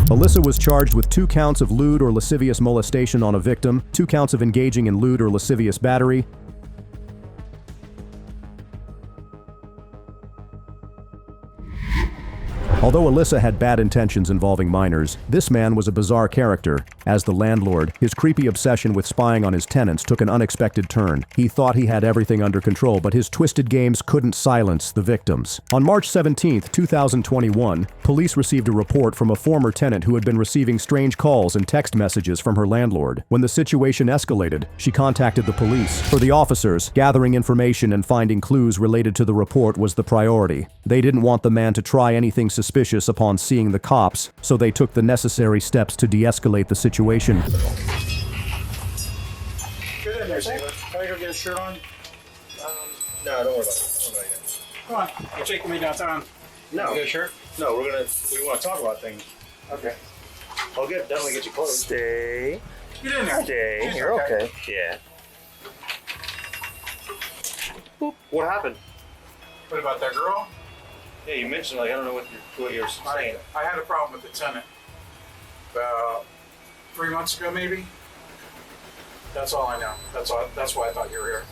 Alyssa was charged with 2 counts of lewd or lascivious molestation on a victim, 2 counts of engaging in lewd or lascivious battery. Although Alyssa had bad intentions involving minors, this man was a bizarre character. As the landlord, his creepy obsession with spying on his tenants took an unexpected turn. He thought he had everything under control, but his twisted games couldn't silence the victims. On March 17, 2021, police received a report from a former tenant who had been receiving strange calls and text messages from her landlord. When the situation escalated, she contacted the police. For the officers, gathering information and finding clues related to the report was the priority. They didn't want the man to try anything suspicious upon seeing the cops, so they took the necessary steps to de-escalate the situation. Get in there, Sailor. Can I go get a shirt on? No, don't worry about it. Come on, you're taking me downtown. No. You get a shirt? No, we want to talk about things. Okay. I'll definitely get you clothes. Stay. Get in there. Stay. You're okay. Yeah. Boop. What happened? What about that girl? Yeah, you mentioned, I don't know what you're saying. I had a problem with the tenant about 3 months ago, maybe. That's all I know. That's why I thought you were here.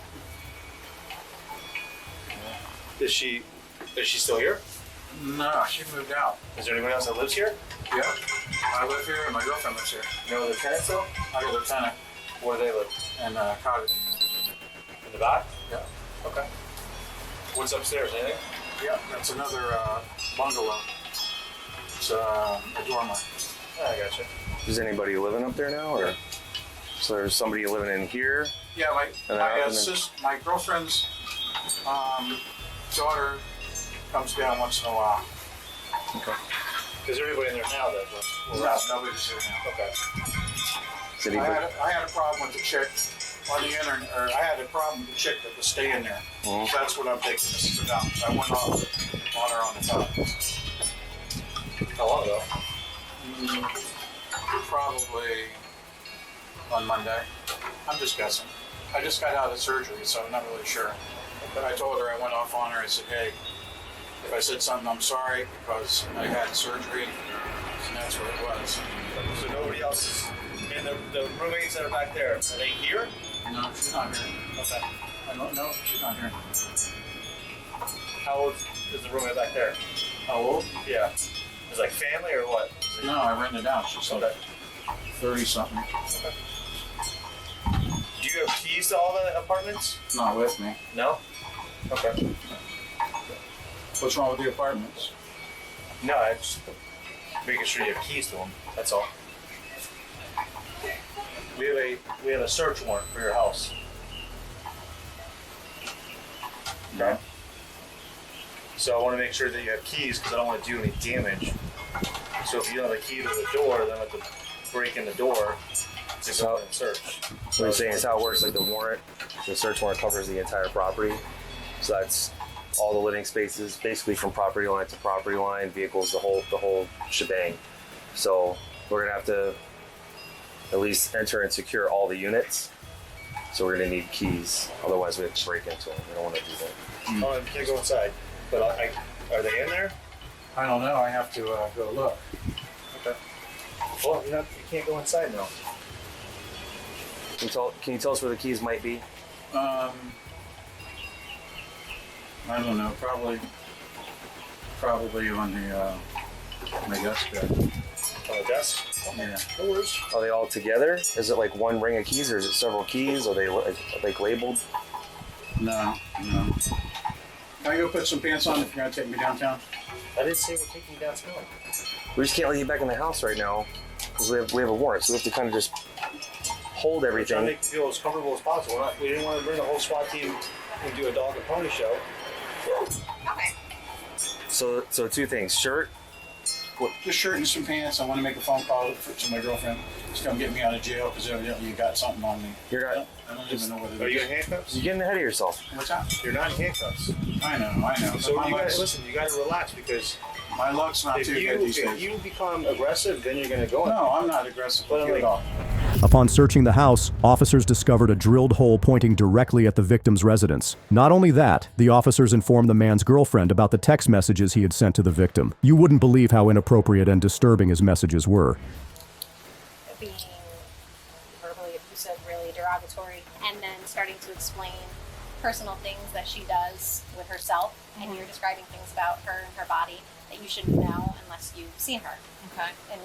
Is she still here? No, she moved out. Is there anyone else that lives here? Yeah. I live here and my girlfriend lives here. No other tenants though? I got a tenant. Where do they live? In cottage. In the back? Yeah. Okay. What's upstairs? Anything? Yeah, that's another bungalow. It's a dormer. I gotcha. Is anybody living up there now, or so there's somebody living in here? Yeah, my girlfriend's daughter comes down once in a while. Okay. Is there anybody in there now that? No, nobody's here now. Okay. I had a problem with the chick on the internet, or I had a problem with the chick that was staying there. Mm-hmm. So that's what I'm taking this about. So I went off on her on the top. How long ago? Probably on Monday. I'm just guessing. I just got out of surgery, so I'm not really sure. But I told her, I went off on her, I said, hey, if I said something, I'm sorry, because I had surgery, and that's what it was. So nobody else is, and the roommates that are back there, are they here? No, she's not here. Okay. I don't know. She's not here. How old is the roommate back there? How old? Yeah. Is it like family or what? No, I rented it out. She's like 30 something. Okay. Do you have keys to all the apartments? Not with me. No? Okay. What's wrong with the apartments? No, I just making sure you have keys to them. That's all. We have a search warrant for your house. Okay. So I want to make sure that you have keys because I don't want to do any damage. So if you don't have a key to the door, then I have to break in the door to go and search. So what you're saying is how it works, like the search warrant covers the entire property. So that's all the living spaces, basically from property line to property line, vehicles, the whole shebang. So we're gonna have to at least enter and secure all the units. So we're gonna need keys, otherwise we have to break into them. We don't want to do that. Oh, you can't go inside. But are they in there? I don't know. I have to go look. Okay. Well, you can't go inside now. Can you tell us where the keys might be? I don't know. Probably on the desk there. On the desk? Yeah. No worries. Are they all together? Is it like one ring of keys, or is it several keys? Are they like labeled? No. Can I go put some pants on if you're gonna take me downtown? I didn't say we're taking you downtown. We just can't let you back in the house right now because we have a warrant, so we have to kind of just hold We're trying to everything. make you feel as comfortable as possible. We didn't want to bring the whole SWAT team and do a dog and pony show. Okay. So two things: shirt. Just shirt and some pants. I want to make a phone call to my girlfriend. She's come get me out of jail because evidently you got something on me. You're I don't even know whether. Are you in handcuffs? You're getting ahead of yourself. What's that? You're not in handcuffs. I know. So My you luck's- guys, listen, you got to relax because My luck's not too good these if days. you become aggressive, then you're going to go in. No, I'm not aggressive But with you like- at all. Upon searching the house, officers discovered a drilled hole pointing directly at the victim's residence. Not only that, the officers informed the man's girlfriend about the text messages he had sent to the victim. You wouldn't believe how inappropriate and disturbing his messages were. Being verbally abusive, really derogatory, and then starting to explain personal things that she does with herself, and you're describing things about her and her body that you shouldn't know unless you've seen her. Okay. And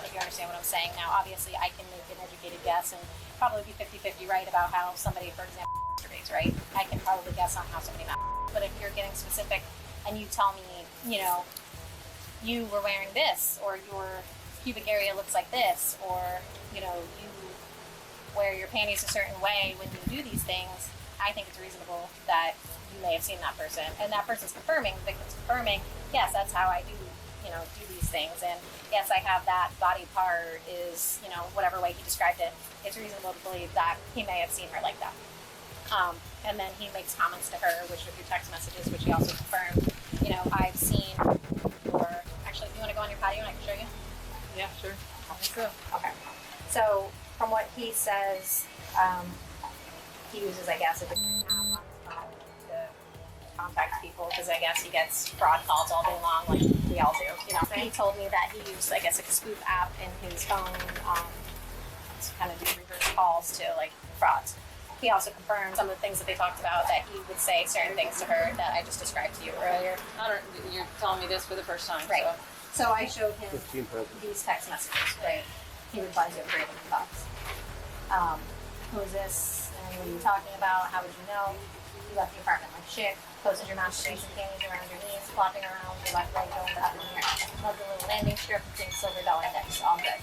if you understand what I'm saying now, obviously I can make an educated guess and probably be 50-50 right about how somebody, for example, masturbates, right? I can probably guess on how somebody masturbates. But if you're getting specific and you tell me, you were wearing this, or your pubic area looks like this, or, you wear your panties a certain way when you do these things, I think it's reasonable that you may have seen that person. And that person's confirming, the victim's confirming, yes, that's how I do these things. And yes, I have that body part is, whatever way he described it, it's reasonable to believe that he may have seen her like that. And then he makes comments to her, which are through text messages, which he also confirmed, I've seen your, actually, do you want to go on your patio and I can show you? Yeah, sure. Okay. So from what he says, he uses, I guess, a different app on his phone to contact people because I guess he gets fraud calls all day long, like we all do. He told me that he used, I guess, a scoop app in his phone to kind of do reverse calls to like frauds. He also confirmed some of the things that they talked about, that he would say certain things to her that I just described to you earlier. You're telling me this for the first time, Right. So. So I showed him these text messages, right? He replies to a great box. Who is this? And what are you talking about? How would you know? You left the apartment like shit. Posted your masturbation panties around your knees, flopping around your left leg going up in the air. Love the little landing strip and pink silver dollar index. All good.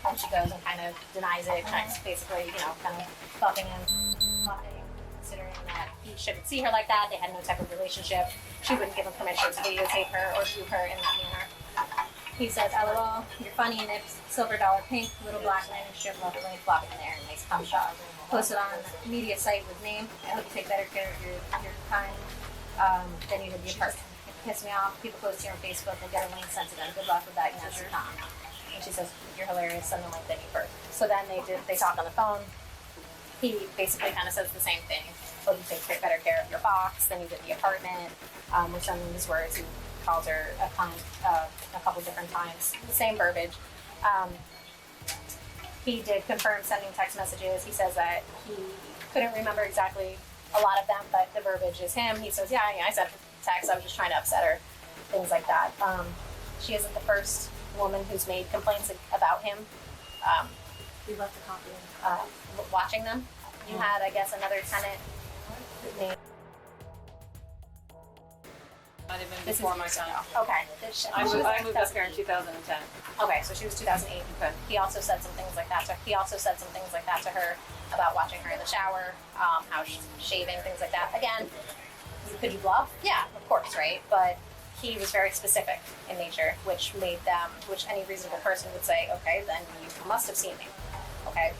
And she goes and kind of denies it, kind of basically, kind of buffing him, considering that he shouldn't see her like that. They had no type of relationship. She wouldn't give him permission to videotape her or view her in that manner. He says, LOL, you're funny, nips, silver dollar pink, little black landing strip, left leg flopping in there, and nice cum shot. Posted on a media site with name. I hope you take better care of your kind than you did the apartment. It pissed me off. People post here on Facebook and get a link sent to them. Good luck with that, yes, or not. And she says, you're hilarious, send the link then you first. So then they talk on the phone. He basically kind of says the same thing. Hope you take better care of your box than you did the apartment. With some of his words, he calls her a cunt a couple different times. The same verbiage. he did confirm sending text messages. He says that he couldn't remember exactly a lot of them, but the verbiage is him. He says, yeah, I sent a text. I was just trying to upset her, things like that. She isn't the first woman who's made complaints about him. We left the copy. Watching them. You had, I guess, another tenant named. Might have been before my time. Okay. I moved up here in 2010. Okay, so she was 2008. Okay. He also said some things like that to her about watching her in the shower, how she's shaving, things like that. Again, could you bluff? Yeah, of course, right? But he was very specific in nature, which any reasonable person would say, okay, then you must have seen me. Okay.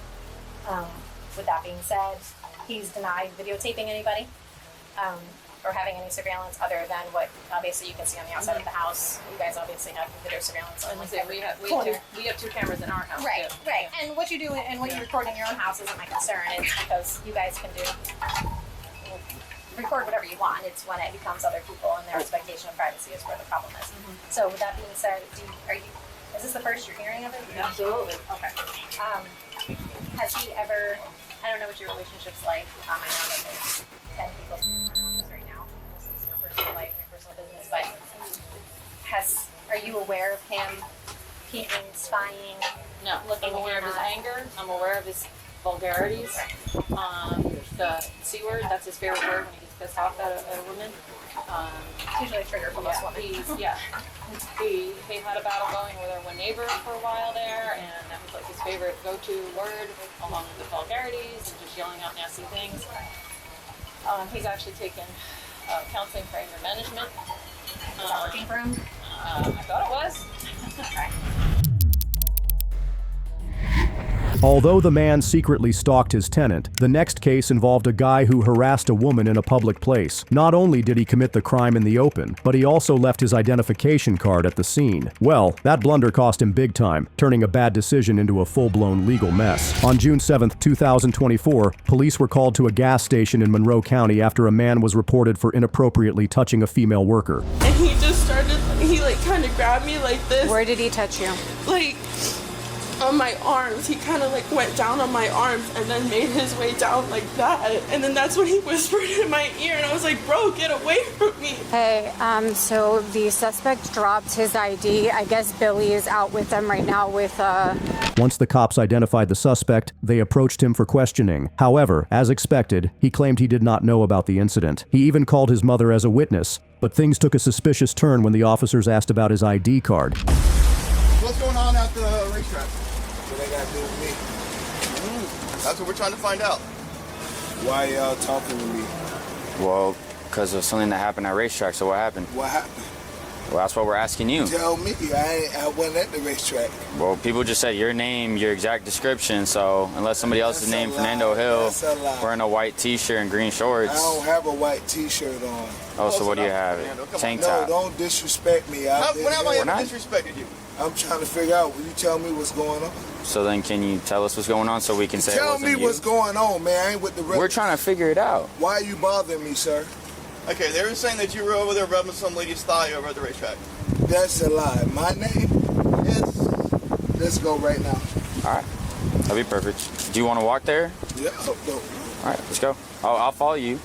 With that being said, he's denied videotaping anybody. Or having any surveillance other than what obviously you can see on the outside of the house. You guys obviously have video surveillance on We have two cameras in our house. Right, too. right. And what you do and what you record in your own house isn't my concern. It's because you guys can record whatever you want. It's when it becomes other people and their expectation of privacy is where the problem is. So with that being said, is this the first you're hearing of it? Absolutely. Okay. Has he ever, I don't know what your relationship's like. I know that there's 10 people right now. This is your personal life and your personal business, but are you aware of him peeking, spying? No, I'm aware of his anger. I'm aware of his vulgarities. The C word, that's his favorite word when he gets pissed off at a woman. It's usually a trigger for most women. He had a battle going with our one neighbor for a while there, and that was like his favorite go-to word, along with the vulgarities and just yelling out nasty things. He's actually taken counseling for anger management. Is that working for him? I thought it was. Okay. Although the man secretly stalked his tenant, the next case involved a guy who harassed a woman in a public place. Not only did he commit the crime in the open, but he also left his identification card at the scene. Well, that blunder cost him big time, turning a bad decision into a full-blown legal mess. On June 7, 2024, police were called to a gas station in Monroe County after a man was reported for inappropriately touching a female worker. And he just started, he kind of grabbed me like this. Where did he touch you? On my arms. He kind of went down on my arms and then made his way down like that. And then that's when he whispered in my ear and I was like, bro, get away from me. Hey, so the suspect dropped his ID. I guess Billy is out with them right now with Once the cops identified the suspect, they approached him for questioning. However, as expected, he claimed he did not know about the incident. He even called his mother as a witness, but things took a suspicious turn when the officers asked about his ID card. What's going on at the racetrack? What they got to do with me? That's what we're trying to find out. Why y'all talking to me? Well, because of something that happened at racetrack. So what happened? What happened? Well, that's what we're asking you. Tell me. I wasn't at the racetrack. Well, people just said your name, your exact description. So unless somebody else's name, Fernando Hill, wearing a white T-shirt and green shorts. I don't have a white T-shirt on. Oh, so what do you have? Tank top. No, don't disrespect me. When have I ever disrespected you? I'm trying to figure out. Will you tell me what's going on? So then can you tell us what's going on so we can say Tell me what's going on, man. I ain't with the rest. We're trying to figure it out. Why are you bothering me, sir? Okay, they were saying that you were over there rubbing some lady's thigh over at the racetrack. That's a lie. My name? Yes. Let's go right now. All right. That'll be perfect. Do you want to walk there? Yeah. No. All right, let's go. I'll follow you.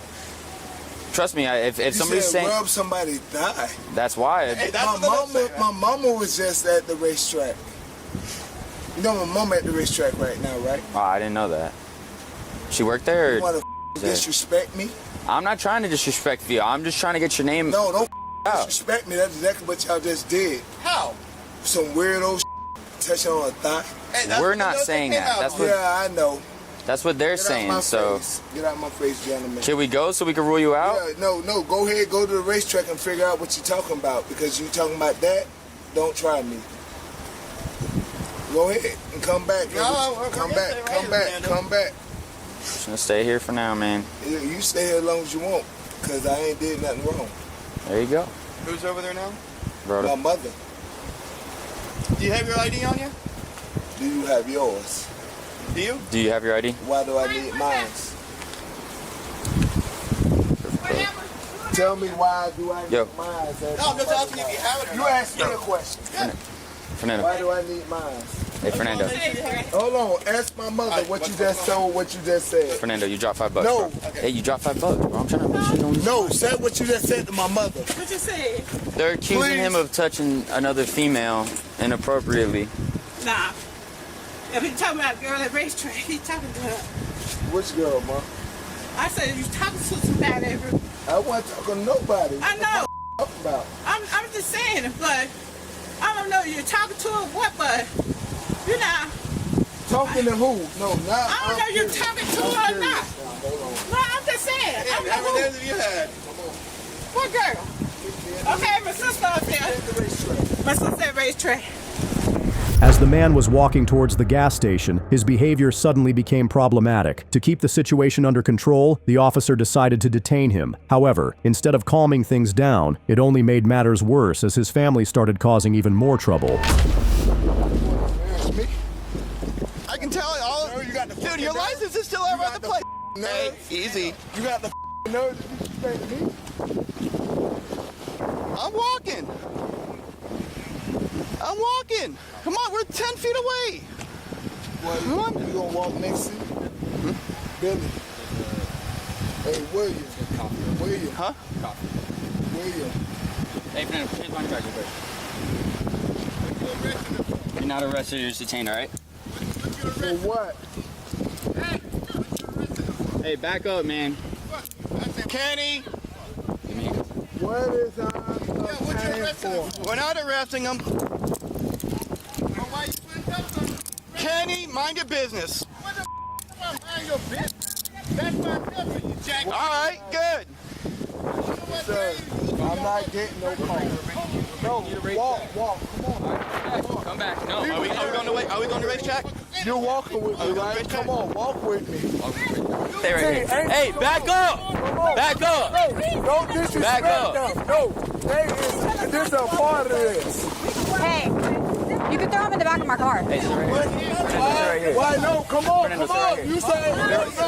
Trust me, if somebody's saying rub somebody's thigh. That's why. Hey, my mama was just at the racetrack. You know my mama at the racetrack right now, right? Oh, I didn't know that. She worked there? You want to disrespect me? I'm not trying to disrespect you. I'm just trying to get your name. No, don't disrespect me. That's exactly what y'all just did. How? Some weirdo touching on a thigh. Hey, we're not saying that. That's what. Yeah, I know. That's what they're saying. So get out my face, gentlemen. Can we go so we can rule you out? Yeah, no. Go ahead, go to the racetrack and figure out what you're talking about. Because you talking about that, don't try me. Go ahead and come back. Come back. Just gonna stay here for now, man. You stay here as long as you want, because I ain't did nothing wrong. There you go. Who's over there now? Brother. My mother. Do you have your ID on you? Do you have yours? Do you? Do you have your ID? Why do I need mine? Tell me why do I need mine? No, I'm just asking if you have it or not. You asked me a question. Fernando. Why do I need mine? Hey, Fernando. Hold on. Ask my mother what you just told, what you just said. Fernando, you dropped $5. No. Bro. Hey, you dropped $5, bro. I'm trying to make sure you don't. No, say what you just said to my mother. What you say? They're accusing him of touching another female inappropriately. Nah. If he's talking about a girl at racetrack, he's talking to her. Which girl, ma? I said you talking to somebody. I wasn't talking to nobody. I know. What the about? I'm just saying, but I don't know you're talking to her what, but you know. Talking to who? No, not. I don't know you're talking to her or not. No, I'm just saying. I don't know who. You had. What girl? Okay, my sister up there. My sister at racetrack. As the man was walking towards the gas station, his behavior suddenly became problematic. To keep the situation under control, the officer decided to detain him. However, instead of calming things down, it only made matters worse as his family started causing even more trouble. I can tell all of you got the dude, your license is still over at the place. Hey, easy. You got the nerve to disrespect me? I'm walking. I'm walking. Come on, we're 10 feet away. Well, come on. You gonna walk next to me? Billy. Hey, William. Huh? William. Hey, Fernando, put your back real quick. You're not arrested, you're just detained, alright? For what? Hey, back up, man. Kenny. What is for? We're not arresting him. Kenny, mind your business. All right, good. Sir, I'm not getting no call. No, walk. Come on. Come back. No. Are we going to racetrack? You're walking with me, right? Come on, walk with me. Stay right here. Hey, back up! Back up! Don't disrespect them. No, this is a part of this. Hey, you can throw him in the back of my car. Hey, sit right here. Why no? Come on. You say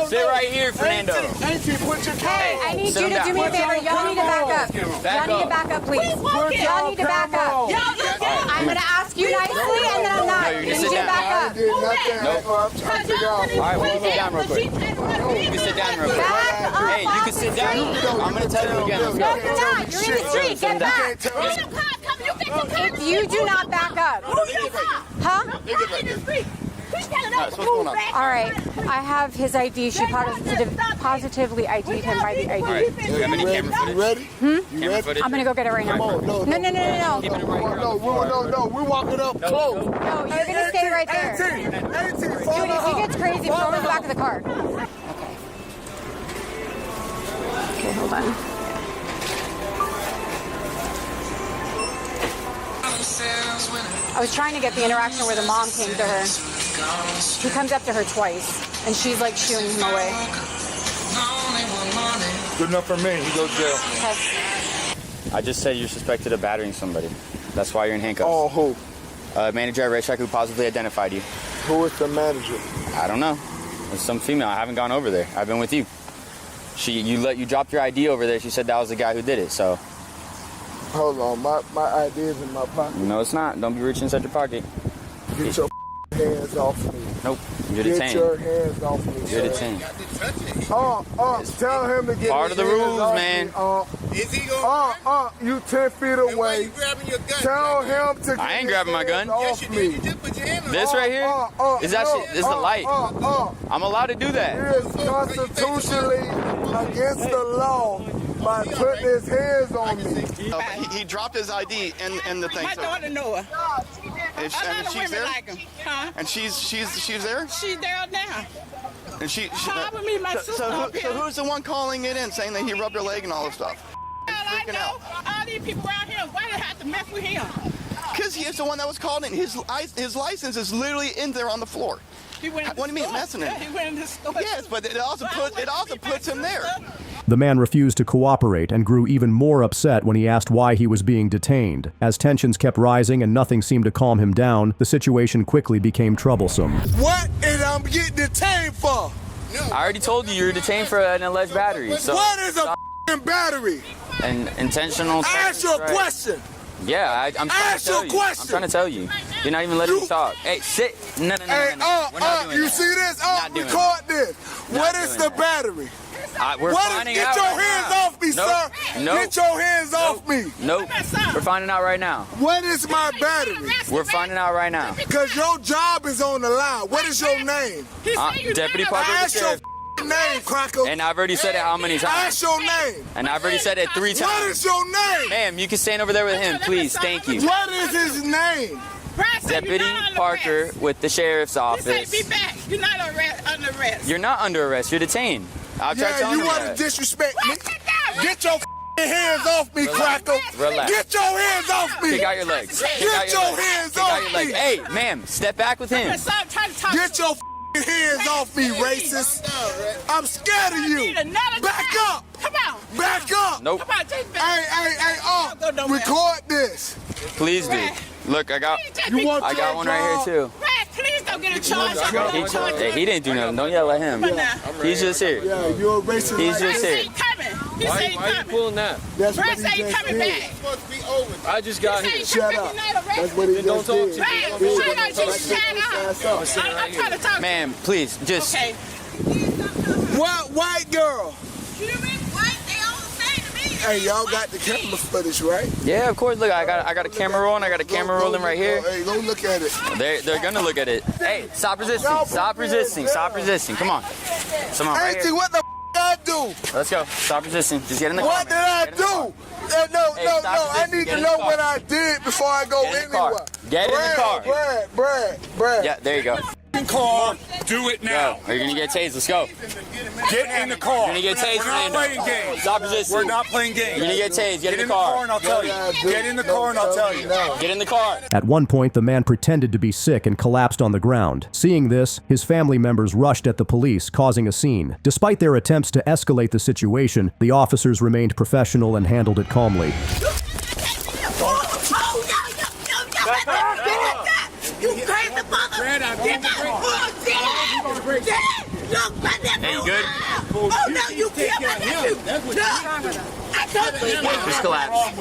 sit right here, Fernando. Auntie, put your Hey, I need you to do me a favor. Y'all need to back up. Y'all need to back up, please. Y'all need to back up. I'm gonna ask you nicely, and then I'm not. You need to back up. Nope. All right, we can sit down real quick. You can sit down real quick. Hey, you can sit down. I'm gonna tell you again. Let's go. No, you're not. You're in the street. Get back. If you do not back up. Huh? All right. I have his ID. She positively ID'd him by the ID. All right. Do you have any camera footage? You ready? You ready? I'm gonna go get it right now. No. No. Keeping it right here. No, we're walking up close. No, you're gonna stay right there. Dude, if he gets crazy, throw him in the back of the car. Okay, hold on. I was trying to get the interaction where the mom came to her. He comes up to her twice, and she's like shooing him away. Good enough for me. He goes to jail. Okay. I just said you're suspected of battering somebody. That's why you're in handcuffs. Oh, who? Manager at racetrack who positively identified you. Who is the manager? I don't know. It's some female. I haven't gone over there. I've been with you. You dropped your ID over there. She said that was the guy who did it. So. Hold on, my ID is in my pocket. No, it's not. Don't be reaching inside your pocket. Get your hands off me. Nope. You're detained. Get your hands off me. You're detained. Tell him to get part of the rules, man. Is he going? You 10 feet away. Tell him to. I ain't grabbing my gun. Off me. This right here is actually this is the light. I'm allowed to do that. He is constitutionally against the law by putting his hands on me. He dropped his ID in the thing. My daughter know her. And she's there. Like him. Huh? And she's there. She's there now. And she Probably my sister. So who's the one calling it in, saying that he rubbed her leg and all this stuff? I know. All these people around here, why they have to mess with him? Because he is the one that was called in. His license is literally in there on the floor. What do you mean messing in? He went in the store. Yes, but it also puts him there. The man refused to cooperate and grew even more upset when he asked why he was being detained. As tensions kept rising and nothing seemed to calm him down, the situation quickly became troublesome. What is I'm getting detained for? I already told you were detained for an alleged battery. So what is a battery? An intentional. Ask you a question. Yeah, I'm trying to tell you. I'm trying to tell you. You're not even letting me talk. Hey, sit. No. We're not doing you that. see this? Not doing Record this. Not What is doing the battery? We're finding out Get your right hands now. off me, Nope. sir. Nope. Get your hands off me. Nope. We're finding out right now. What is my battery? We're finding out right now. Because your job is on the line. What is your name? Deputy Parker, I the asked your sheriff. name, Cracker. And I've already said it how many I times? asked your name. And I've already said it 3 times. What is your name? Ma'am, you can stand over there with him, please. Thank you. What is his name? Deputy Parker with the sheriff's office. Be back. You're not under arrest. You're not under arrest. You're detained. I'll try telling you you want that. to disrespect me? Get your hands off me, Cracker. Relax. Get your hands off me. Kick out your legs. Get your hands off me. Hey, ma'am, step back with him. Get your hands off me, racist. I'm scared of you. Back up. Come on. Back up. Nope. Come on, take Hey, record this. Please do. Look, I got one right here too. Please don't get a charge. He didn't do nothing. Don't yell at him. He's just here. Yeah, you're a racist. He's just here. Why are you pulling that? That's what he just did. I just got here. Shut up. That's what he just did. I'm trying to talk. Ma'am, please, just. Okay. What white girl? Hey, y'all got the camera footage, right? Yeah, of course. Look, I got a camera rolling. I got a camera rolling right here. Hey, go look at it. They're gonna look at it. Hey, stop resisting. Stop resisting. Stop resisting. Come on. Come on. Right Hey, here. what the I do? Let's go. Stop resisting. Just get in the car. What did I do? No. I need to know what I did before I go anywhere. Get in the car. Brad. Yeah, there you go. Car, do it now. Are you gonna get tased? Let's go. Get in the car. You're gonna get tased. We're not playing games. Stop resisting. We're not playing games. You're gonna get tased. Get in the car car. and I'll tell you. Get in the car and I'll tell you. Get in the car. At one point, the man pretended to be sick and collapsed on the ground. Seeing this, his family members rushed at the police, causing a scene. Despite their attempts to escalate the situation, the officers remained professional and handled it calmly. Hey, you good? Oh no, you killed my nephew. I told you. Just collapse.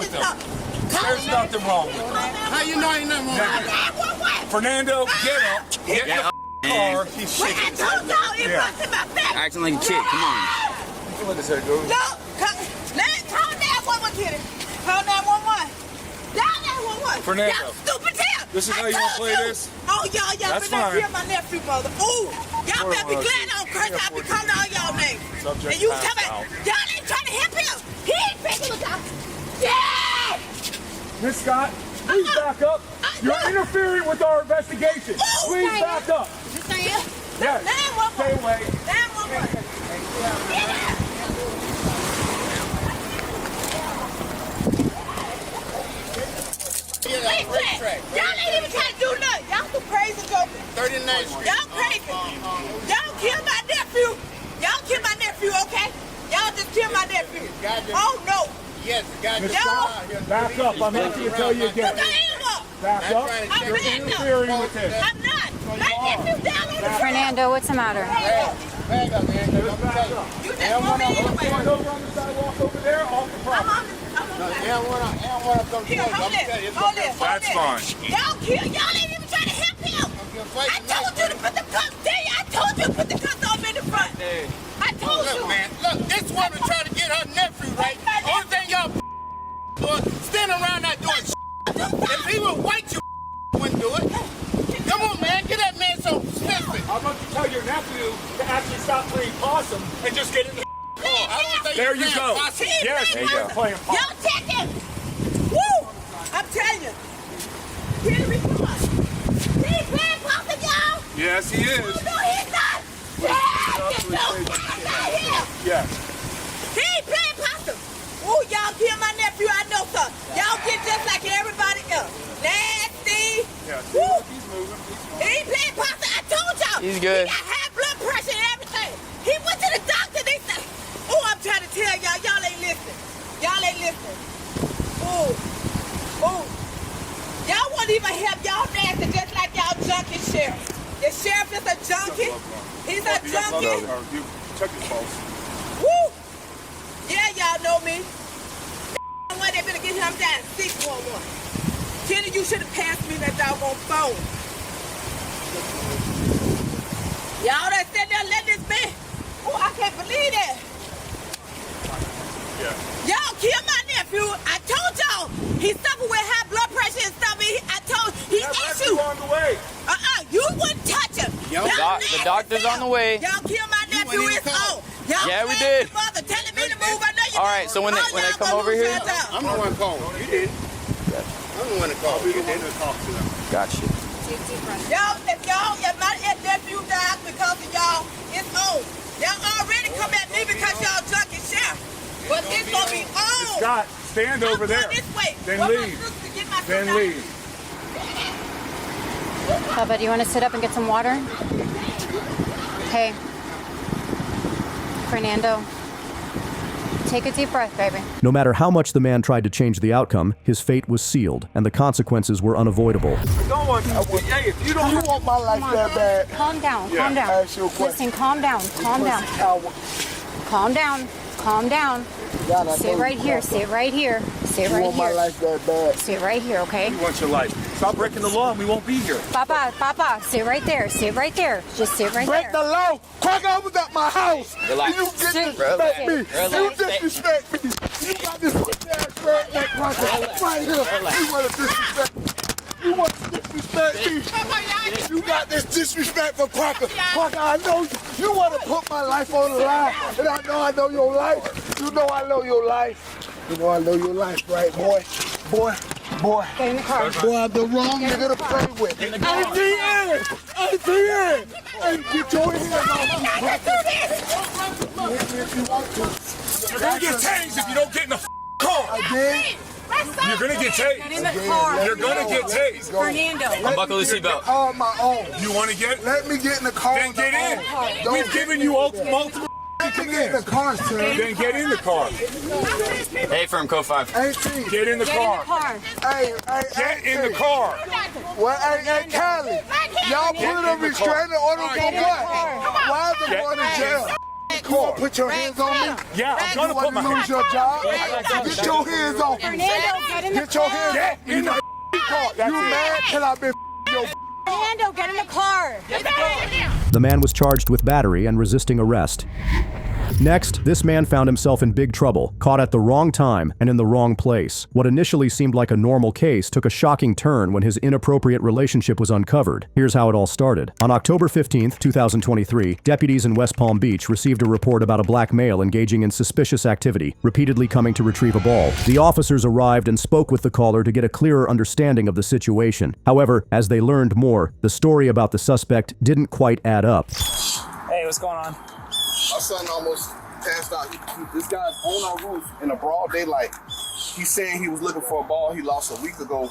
There's nothing wrong with it. How you know ain't nothing wrong with it? Fernando, get up. Get in the car. He's shaking. I told y'all it busted my back. Acting like a kid. Come on. What is that, girl? No, call 911, kid. Call 911. Dial 911. Fernando. Y'all stupid hell. This is how you want to play this? Oh, y'all That's better fine. kill my nephew, mother. Ooh, y'all better be glad I don't curse. I be calling all y'all names. And you tell me, y'all ain't trying to help him. He ain't picking with y'all. Yeah! Miss Scott, please back up. You're interfering with our investigation. Please back up. You stay here? Yes. 911. Stay away. 911. Yeah. Y'all ain't even trying to do nothing. Y'all too crazy, go. 39th Street. Y'all crazy. Y'all kill my nephew. Y'all kill my nephew, okay? Y'all just kill my nephew. Oh no. Yes, Miss Scott, back up. I'm having to tell you again. Back up. You're interfering with this. I'm not. My nephew's down on the floor. Fernando, what's the matter? Back up, man. You just want me anyway. Over on the sidewalk over there, off the property. That's fine. Y'all ain't even trying to help him. I told you to put the cuffs there. I told you to put the cuffs on in the front. I told you. Man, look, this woman trying to get her nephew, right? Only thing y'all doing, standing around not doing If he was white, you wouldn't do it. Come on, man, get that man so specific. How about you tell your nephew to actually stop playing possum and just get in the car? There you go. Yes, there you go. Playing possum. Y'all check him. Woo! I'm telling you. Here we come. He's playing possum, y'all. Yes, he is. Oh, no, he's not. Yes. He ain't playing possum. Ooh, y'all kill my nephew, I know, sir. Y'all get just like everybody else. Nasty. Yes. Woo. He's moving. He ain't playing possum. I told y'all. He's good. He got high blood pressure and everything. He went to the doctor. They said, ooh, I'm trying to tell y'all, y'all ain't listening. Y'all ain't listening. Ooh. Y'all won't even help y'all nasty just like y'all junkie sheriff. The sheriff is a junkie. He's a junkie. Check your pulse. Woo! Yeah, y'all know me. They better get him down 611. Kenny, you should have passed me that doggone phone. Y'all that sit there let this man. Oh, I can't believe that. Yeah. Y'all killed my nephew. I told y'all he suffered with high blood pressure and stuff. I told he ate you. on the way. You wouldn't touch him. The doctor's on the way. Y'all killed my nephew. It's on. Y'all Yeah, we did. Mother telling me to move. I know you. All right, so when they come over here, I'm the one calling. You did. I'm the one that called. You did talk to them. Gotcha. Y'all, if my nephew dies because of y'all, it's on. Y'all already come at me because y'all drunk and share. But it's gonna be on. Scott, stand over there. This way. Then leave. Then leave. Bubba, do you want to sit up and get some water? Hey. Fernando. Take a deep breath, baby. No matter how much the man tried to change the outcome, his fate was sealed, and the consequences were unavoidable. Hey, if you don't want my life that bad. Calm down, Yeah. calm down. Ask you a question. Listen, calm down, calm down. Calm down, calm down. Sit right here, sit right here, sit You right want my here. life that bad. Sit right here, okay? You want your life. Stop breaking the law and we won't be here. Papa, sit right there, sit right there. Just sit right Break there. the law. Crack opened up my house. Relax. You disrespect me. You disrespect me. You got this ass redneck Crocker right here. You want to disrespect me. You want to disrespect me. You got this disrespect for Crocker. Crocker, I know you want to put my life on the line. And I know your life. You know I know your life. You know I know your life, right, boy? Boy. Get in the car. Boy, I'm the wrong nigga to play with. ATN! Hey, get your hands off me. If you want to. You're going to get tased if you don't get in the car. I did. You're going to get tased. Get in the car. You're going to get tased. Fernando. Unbuckle the seatbelt. On my own. You want to get? Let me get in the car. Then get in. Don't We've given you multiple. Let me get in the car, sir. Then get in the car. Hey, firm code 5. Get in the car. Hey, Get in the car. Well, hey, Callie, y'all put a restraining order for what? Why is it going to jail? You want to put your hands on me? Yeah, I'm going to put my hands. You want to lose your job? Get your hands off me. Fernando, get in the Get your car. hands Get in the car. You mad till I've been your Fernando, get in the car. The man was charged with battery and resisting arrest. Next, this man found himself in big trouble, caught at the wrong time and in the wrong place. What initially seemed like a normal case took a shocking turn when his inappropriate relationship was uncovered. Here's how it all started. On October 15th, 2023, deputies in West Palm Beach received a report about a black male engaging in suspicious activity, repeatedly coming to retrieve a ball. The officers arrived and spoke with the caller to get a clearer understanding of the situation. However, as they learned more, the story about the suspect didn't quite add up. Hey, what's going on? My son almost passed out. This guy's on our roof in a broad daylight. He's saying he was looking for a ball he lost a week ago.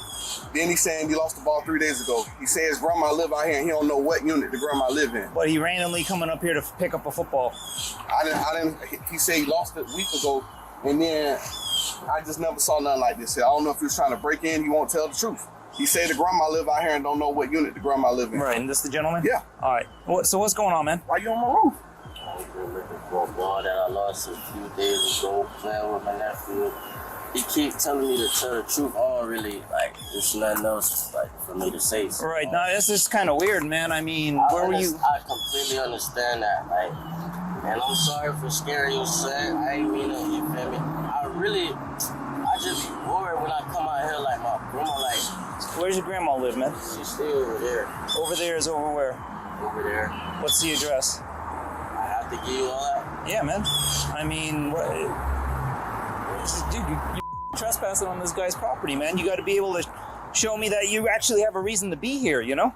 Then he's saying he lost the ball 3 days ago. He says his grandma live out here and he don't know what unit the grandma live in. But he randomly coming up here to pick up a football. I didn't. He said he lost it a week ago, and then I just never saw nothing like this. I don't know if he was trying to break in. He won't tell the truth. He said the grandma live out here and don't know what unit the grandma live in. Right, and this the gentleman? Yeah. All right. So what's going on, man? Why you on my roof? I've been looking for a ball that I lost a few days ago, playing with my nephew. He keep telling me to tell the truth. I don't really, there's nothing else, for me to say. So, Right, now this is kind of weird, man. I mean, where were you? I completely understand that, and I'm sorry for scaring you, son. I ain't mean to, you feel me? I just be worried when I come out here, my grandma, Where's your grandma live, man? She's still over there. Over there is over where? Over there. What's the address? I have to give you all that? Yeah, man. I mean, what? Dude, you trespassing on this guy's property, man. You got to be able to show me that you actually have a reason to be here, you know?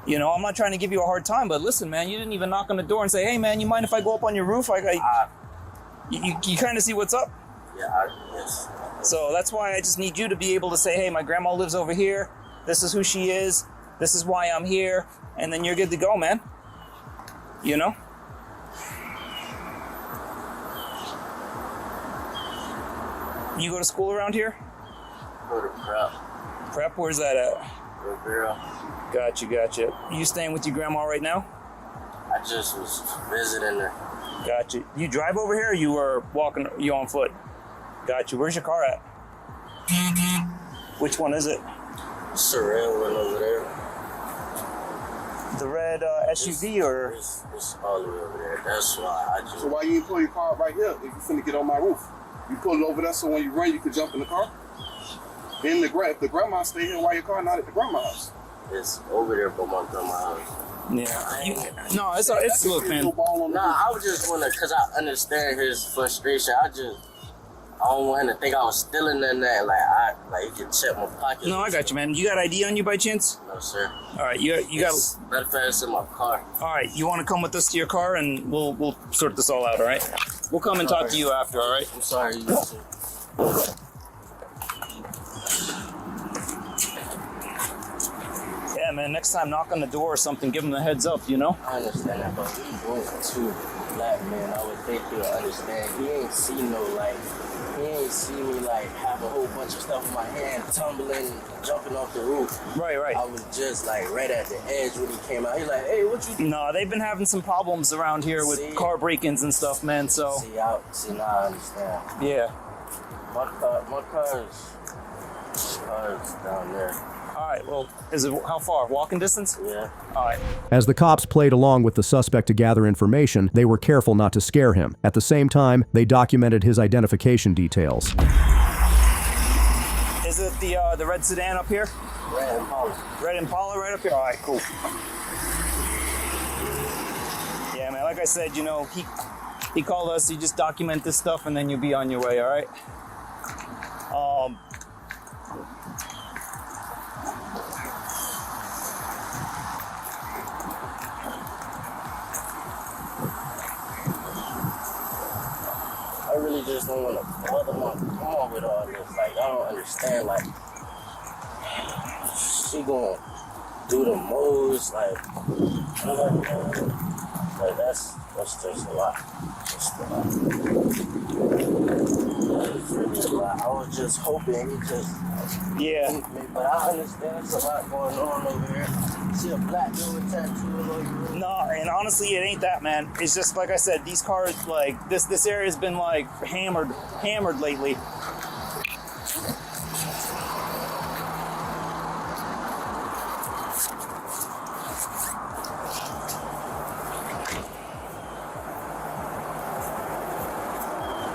You know, I'm not trying to give you a hard time, but listen, man, you didn't even knock on the door and say, hey, man, you mind if I go up on your roof? You kind of see what's up? Yeah, yes. So that's why I just need you to be able to say, hey, my grandma lives over here. This is who she is. This is why I'm here. And then you're good to go, man. You know? You go to school around here? Go to prep. Prep? Where's that at? Rivera. Gotcha. You staying with your grandma right now? I just was visiting her. Gotcha. You drive over here or you are walking, you on foot? Gotcha. Where's your car at? Which one is it? It's a red one over there. The red SUV or? It's all the way over there. That's why I just... So why you ain't pull your car right here if you finna get on my roof? You pull it over there so when you run, you can jump in the car? Then if the grandma stay here, why your car not at the grandma's house? It's over there by my grandma's house. Yeah. No, it's look, man. Nah, I was just wondering, because I understand his frustration. I don't want him to think I was stealing that. Like he can check my pockets. No, I got you, man. You got ID on you by chance? No, sir. All right, you got. Matter of fact, it's in my car. All right, you want to come with us to your car, and we'll sort this all out. All right. We'll come and talk to you after. All right. I'm sorry. Yeah, man. Next time, knock on the door or something. Give them the heads up. You know. I understand that, but he was too black, man. I would think he'll understand. He ain't see me have a whole bunch of stuff in my hand, tumbling, jumping off the roof. Right. I was just right at the edge when he came out. He's like, "Hey, what you doing?" No, they've been having some problems around here with car break-ins and stuff, man. So. Now I understand. Yeah. My car's down there. All right, well, is it how far? Walking distance? Yeah. All right. As the cops played along with the suspect to gather information, they were careful not to scare him. At the same time, they documented his identification details. Is it the red sedan up here? Red Impala. Red Impala right up here? All right, cool. Yeah, man, like I said, you know, he called us, you just document this stuff, and then you'll be on your way, all right? I really just don't want to bother my mom with all this. I don't understand. She gonna do the most. That's just a lot. Just a lot. It's really a lot. I was just hoping he just yeah. hit me, but I understand there's a lot going on over here. See a black dude with tattoo all over here. No, and honestly, it ain't that, man. It's just like I said, these cars, this area's been hammered lately.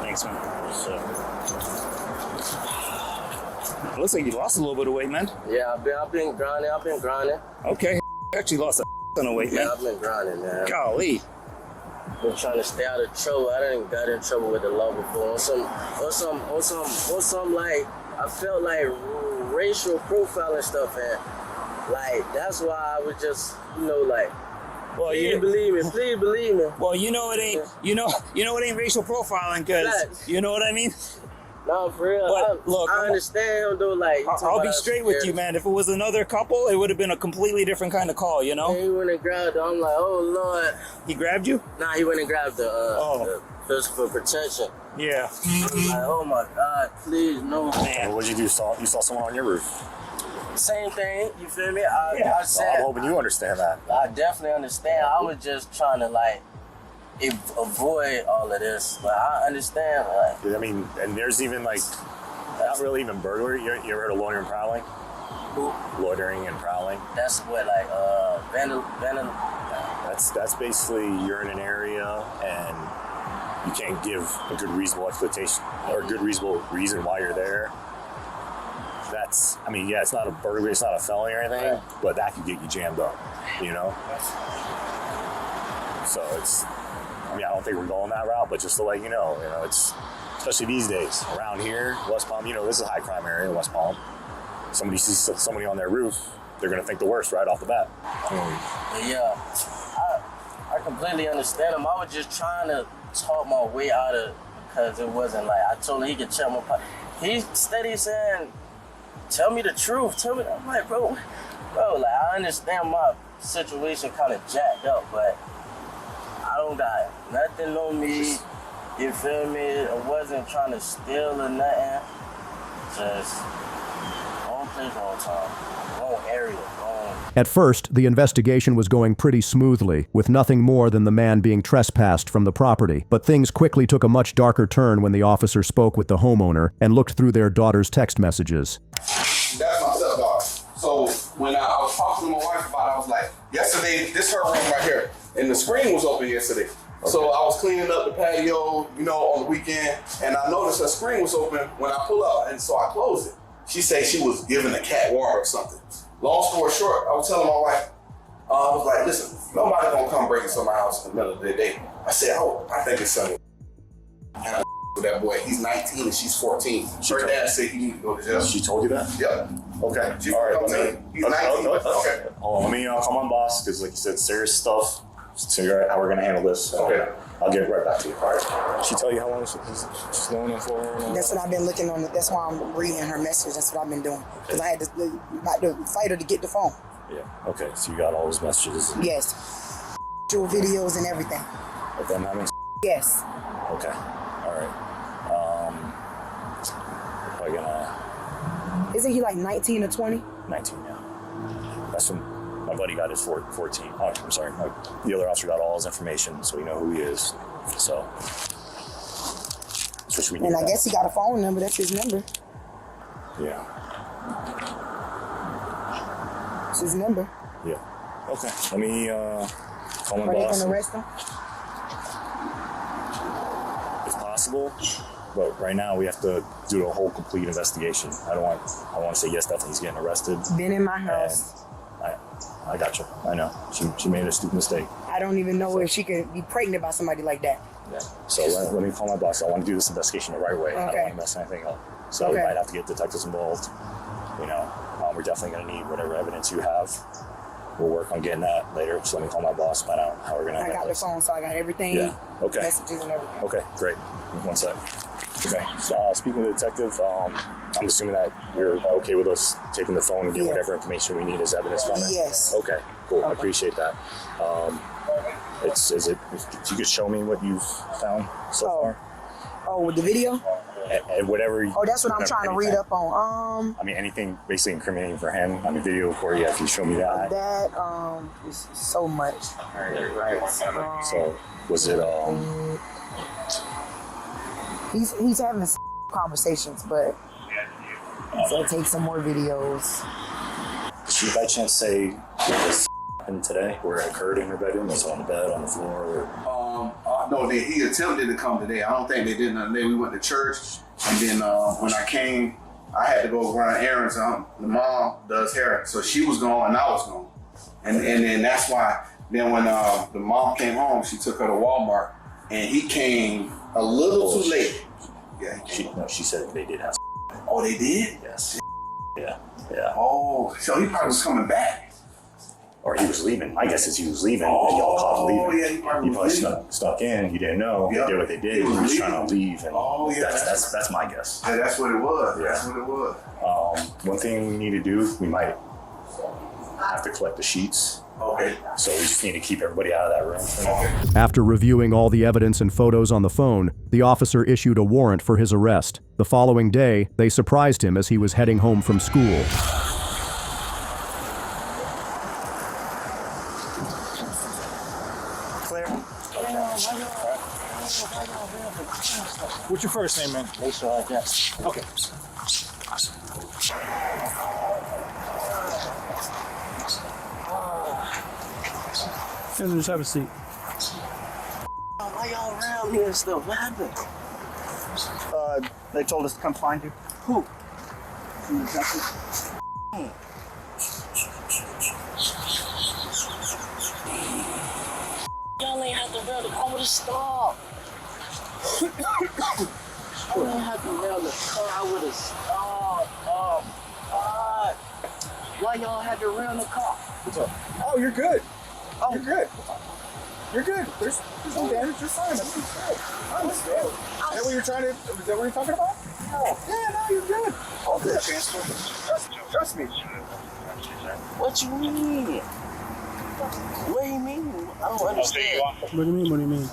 Thanks, man. It looks like you lost a little bit of weight, man. Yeah, I've been grinding. Okay, actually lost a ton of weight, man. Yeah, I've been grinding, man. Golly. Been trying to stay out of trouble. I didn't got in trouble with the law before. On some I felt like racial profiling stuff, and that's why I was just, well, please believe me. Well, it ain't, it ain't racial profiling, because you know what I mean? No, for real. But look, I understand him though. I'll be straight with you, man. If it was another couple, it would have been a completely different kind of call, you know? Yeah, he went and grabbed her. I'm like, oh Lord. He grabbed you? Nah, he went and grabbed the physical protection. Yeah. I'm like, oh my God, please no. Man, what did you do? You saw someone on your roof? Same thing. You feel me? I said. I'm hoping you understand that. I definitely understand. I was just trying to avoid all of this, but I understand. I mean, and there's even not really even burglary. You ever heard of loitering and prowling? Who? Loitering and prowling. That's what vandal. That's basically you're in an area and you can't give a good reasonable explanation or a good reasonable reason why you're there. It's not a burglary, it's not a felony or anything, but that could get you jammed up, you know? So I don't think we're going that route, but just to let you know, it's, especially these days, around here, West Palm, this is a high crime area in West Palm. Somebody sees somebody on their roof, they're going to think the worst right off the bat. Yeah, I completely understand him. I was just trying to talk my way out of it, because it wasn't I told him he could check my pocket. He steady saying, tell me the truth, tell me. I'm like, bro, I understand my situation kind of jacked up, but I don't got nothing on me, you feel me? I wasn't trying to steal or nothing. Just wrong place, wrong time, wrong area, wrong. At first, the investigation was going pretty smoothly, with nothing more than the man being trespassed from the property. But things quickly took a much darker turn when the officer spoke with the homeowner and looked through their daughter's text messages. That's my stepdaughter. So when I was talking to my wife about it, I was like, yesterday, this her room right here. And the screen was open yesterday. Okay. So I was cleaning up the patio, you know, on the weekend, and I noticed her screen was open when I pull up, and so I closed it. She said she was giving the cat water or something. Long story short, I was telling my wife, I was like, listen, nobody gonna come break into my house in the middle of the day. I said, oh, I think it's Sunday. And I with that boy, he's 19 and she's 14. Her dad said he needs to go to jail. She told you that? Yeah. Okay. She's All right. 14. He's 19. Okay. Hold on, let me call my boss, because like you said, serious stuff. Just figure out how we're gonna handle this. Okay. I'll get right back to you. All right. She tell you how long she's known him for? That's what I've been looking on. That's why I'm reading her message. That's what I've been doing. Because I had to fight her to get the phone. Yeah. Okay. So you got all his messages? Yes. Videos and everything. Of them having? Yes. Okay. All right. Probably gonna. Isn't he like 19 or 20? 19. Yeah. That's when my buddy got his 14. Oh, I'm sorry. The other officer got all his information, so we know who he is. So. That's what we need. And I guess he got a phone number. That's his number. Yeah. It's his number. Yeah. Okay. Let me call my Are they boss. gonna arrest him? If possible, but right now we have to do a whole complete investigation. I want to say yes, definitely he's getting arrested. Been in my house. I got you. I know. She made a stupid mistake. I don't even know if she could be pregnant by somebody like that. Yeah. So let me call my boss. I want to do this investigation the right way. Okay. I don't want to mess anything up. So we might have to get detectives involved. You know, we're definitely going to need whatever evidence you have. We'll work on getting that later. So let me call my boss, find out how we're going to handle I got this. the phone, so I got everything. Yeah. Okay. Messages and everything. Okay, great. One sec. Okay. So, speaking to the detective, I'm assuming that you're okay with us taking the phone and getting whatever information we need as evidence from it? Yes. Okay, cool. I appreciate that. If you could show me what you've found so far? Oh, with the video? And whatever. That's what I'm trying to read up on. I mean, anything basically incriminating for him on the video recording, if you show me that. That is so much. Right. So, was it, He's having conversations, but so it takes some more videos. Did she by chance say this happened today, where it occurred in her bedroom? Was it on the bed, on the floor? Or? No, he attempted to come today. I don't think they did nothing today. We went to church, and then when I came, I had to go run errands. The mom does hair, so she was gone and I was gone. And then that's why, then when the mom came home, she took her to Walmart, and he came a little too late. Yeah. She said they did have. Oh, they did? Yes. Yeah. Oh, so he probably was coming back. Or he was leaving. My guess is he was leaving, and y'all caught him leaving. Yeah, he probably snuck in. You didn't know. They did what they did. He was trying to leave, and that's my guess. Yeah, that's what it was. Yeah. That's what it was. One thing we need to do, we might have to collect the sheets. Okay. So we just need to keep everybody out of that room for now. After reviewing all the evidence and photos on the phone, the officer issued a warrant for his arrest. The following day, they surprised him as he was heading home from school. What's your first name, man? Yes. Okay. And just have a seat. Why y'all around here and stuff? What happened? They told us to come find you. Who? Y'all ain't have to rail the car. I would've stopped. I wouldn't have to rail the car. I would've stopped. Oh, God. Why y'all had to rail the car? What's up? Oh, you're good. Oh, you're good. You're good. There's no damage. You're fine. I understand. Is that what you're trying to? Is that what you're talking about? No. Yeah, no, you're good. All good. Trust me. What you mean? What do you mean? I don't understand. What do you mean?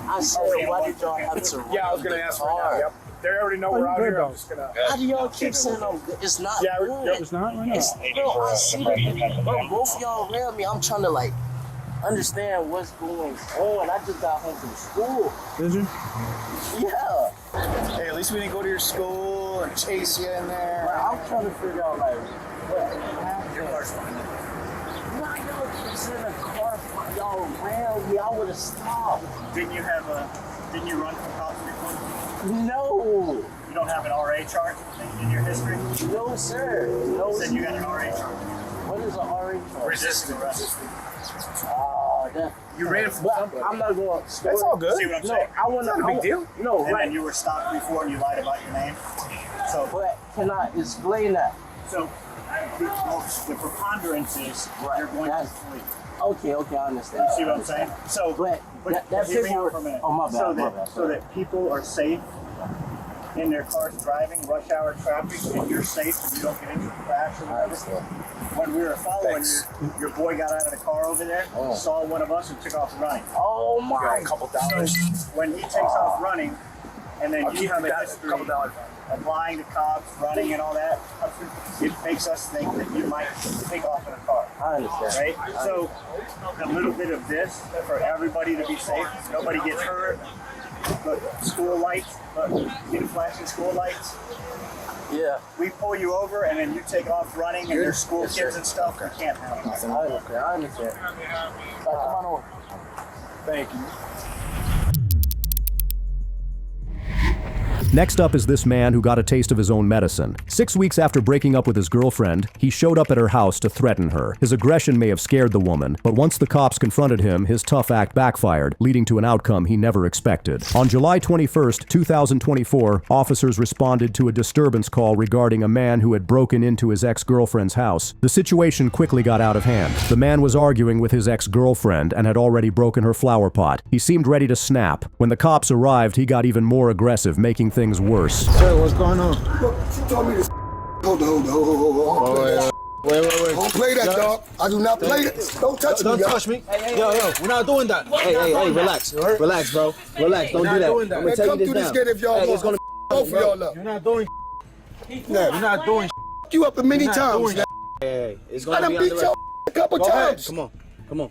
I said, why did y'all have to? Yeah, I was gonna ask right now. Yep. They already know we're out here. I'm just gonna. How do y'all keep saying I'm good? It's not good. It's not right now. Bro, I see that. Bro, both of y'all railed me. I'm trying to understand what's going on. I just got home from school. Did you? Yeah. Hey, at least we didn't go to your school and chase you in there. Like, I'm trying to figure out, like, what happened. Your car's fine. Why y'all just in a car? Y'all ran me. I would have stopped. Didn't you run from cops before? No. You don't have an RA charge in your history? No, sir. No. You said you got an RA charge. What is an RA charge? Resisting arrest. You ran from somebody. I'm not going to That's all good. See what I'm saying? I want It's not a big deal. No, and right. then you were stopped before and you lied about your name. So, but can I explain that? So, the preponderance is you're going to flee. Okay, I understand. You see what I'm saying? So, but that hear me out paperwork. for a minute. Oh, my bad. So that people are safe in their cars driving rush hour traffic, and you're safe and you don't get into a crash or whatever. When we were following you, your boy got out of the car over there, saw one of us, and took off running. Oh my! Got a couple dollars. So when he takes off running, and then you have a history of lying to cops, running, and all that, it makes us think that you might take off in a car. I understand. Right? So a little bit of this for everybody to be safe. Nobody gets hurt. Look, school lights, get flashing school lights. Yeah. We pull you over and then you take off running and there's school kids and stuff. You can't have them. I understand. Come on over. Thank you. Next up is this man who got a taste of his own medicine. 6 weeks after breaking up with his girlfriend, he showed up at her house to threaten her. His aggression may have scared the woman, but once the cops confronted him, his tough act backfired, leading to an outcome he never expected. On July 21st, 2024, officers responded to a disturbance call regarding a man who had broken into his ex-girlfriend's house. The situation quickly got out of hand. The man was arguing with his ex-girlfriend and had already broken her flower pot. He seemed ready to snap. When the cops arrived, he got even more aggressive, making things worse. Sir, what's going on? Look, she told me to hold on. Wait. Don't play that, dog. I do not play that. Don't touch me, Don't touch me. Yo, we're not doing that. Hey, relax. Relax, bro. Relax, don't do that. I'm gonna tell you this now. If y'all it's gonna both of y'all up. You're not doing You're not doing you up many times. Hey, it's I gonna done be beat on the you record. a couple times. Come on.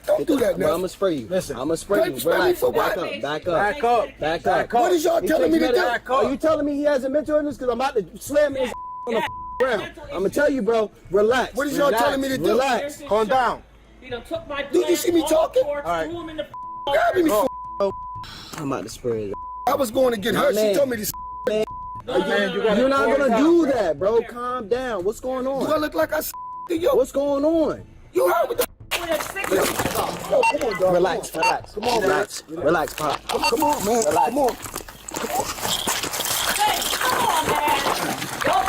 Don't do that now. I'm gonna spray you. Listen, I'm gonna spray you. Spray me Relax. for what? Back up. What is y'all telling me to do? Are you telling me he has a mental illness? Because I'm about to slam his on the ground. I'm gonna tell you, bro. Relax. What is y'all telling me to do? Relax. Calm down. Did you see me talking? All right. Grabbing me for. I'm about to spray you. I was going to get her. She told me to. You're not gonna do that, bro. Calm down. What's going on? Do I look like I to you? What's going on? You heard what the. Yo, come on, dog. Relax. Come on, relax, Pop. Come on, man. Relax. Come on.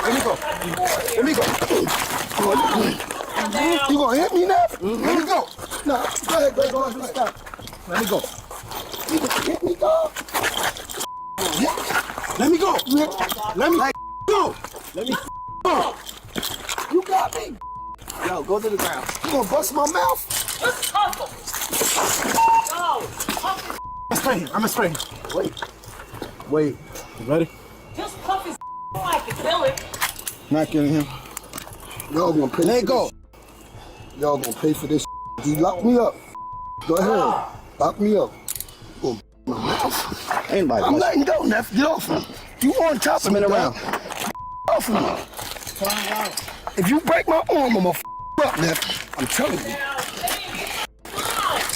Let me go. You gonna hit me now? Let me go. No, go ahead. Stop. Let me go. You gonna hit me, dog? Let me go. Let me go. Let me go. You got me. Yo, go to the ground. You gonna bust my mouth? Let's tussle. I'm gonna spray him. Wait. You ready? Just puff his I can feel it. Not getting him. Y'all gonna pay. Let go. Y'all gonna pay for this. You lock me up. Go ahead. Lock me up. You gonna my mouth. Anybody. I'm letting go, Neff. Get off me. You on top of me, around. Off me. If you break my arm, I'm gonna up, Neff. I'm telling you.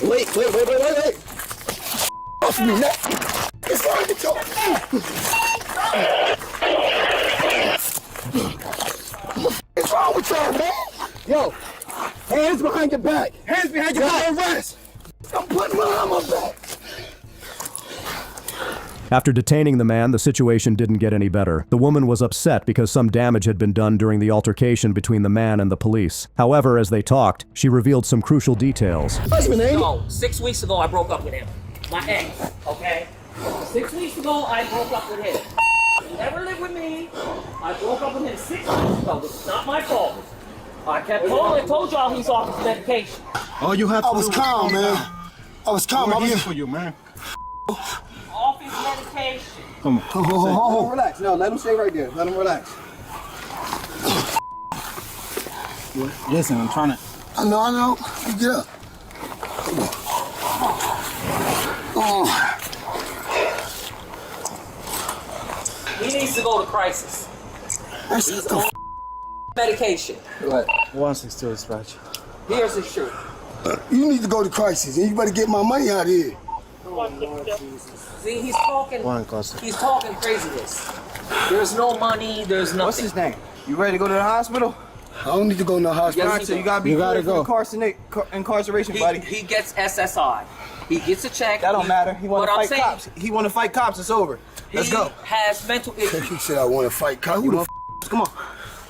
Wait. Off me, Neff. It's fine to talk. What's wrong with y'all, man? Yo, hands behind your back. Hands behind your back. Rest. I'm putting my arm on back. After detaining the man, the situation didn't get any better. The woman was upset because some damage had been done during the altercation between the man and the police. However, as they talked, she revealed some crucial details. No, 6 weeks ago I broke up with him. My ex, okay? 6 weeks ago I broke up with him. He never lived with me. I broke up with him 6 weeks ago. It's not my fault. I told y'all he's off his medication. All you have to I was calm, man. I was calm. We're here for you, man. Off his medication. Come on. Let him relax. No, let him stay right there. Let him relax. Listen, I'm trying to. I know. You get up. He needs to go to crisis. He's on medication. What? 162 dispatch. Here's his shirt. You need to go to crisis, and you better get my money out of here. See, he's talking. He's talking craziness. There's no money. There's nothing. What's his name? You ready to go to the hospital? I don't need to go to the hospital. You gotta be cleared for incarceration, buddy. He gets SSI. He gets a check. That don't matter. He want to fight cops. He want to fight cops. It's over. Let's go. He has mental issues. He said I want to fight cops. Who the f***? Come on.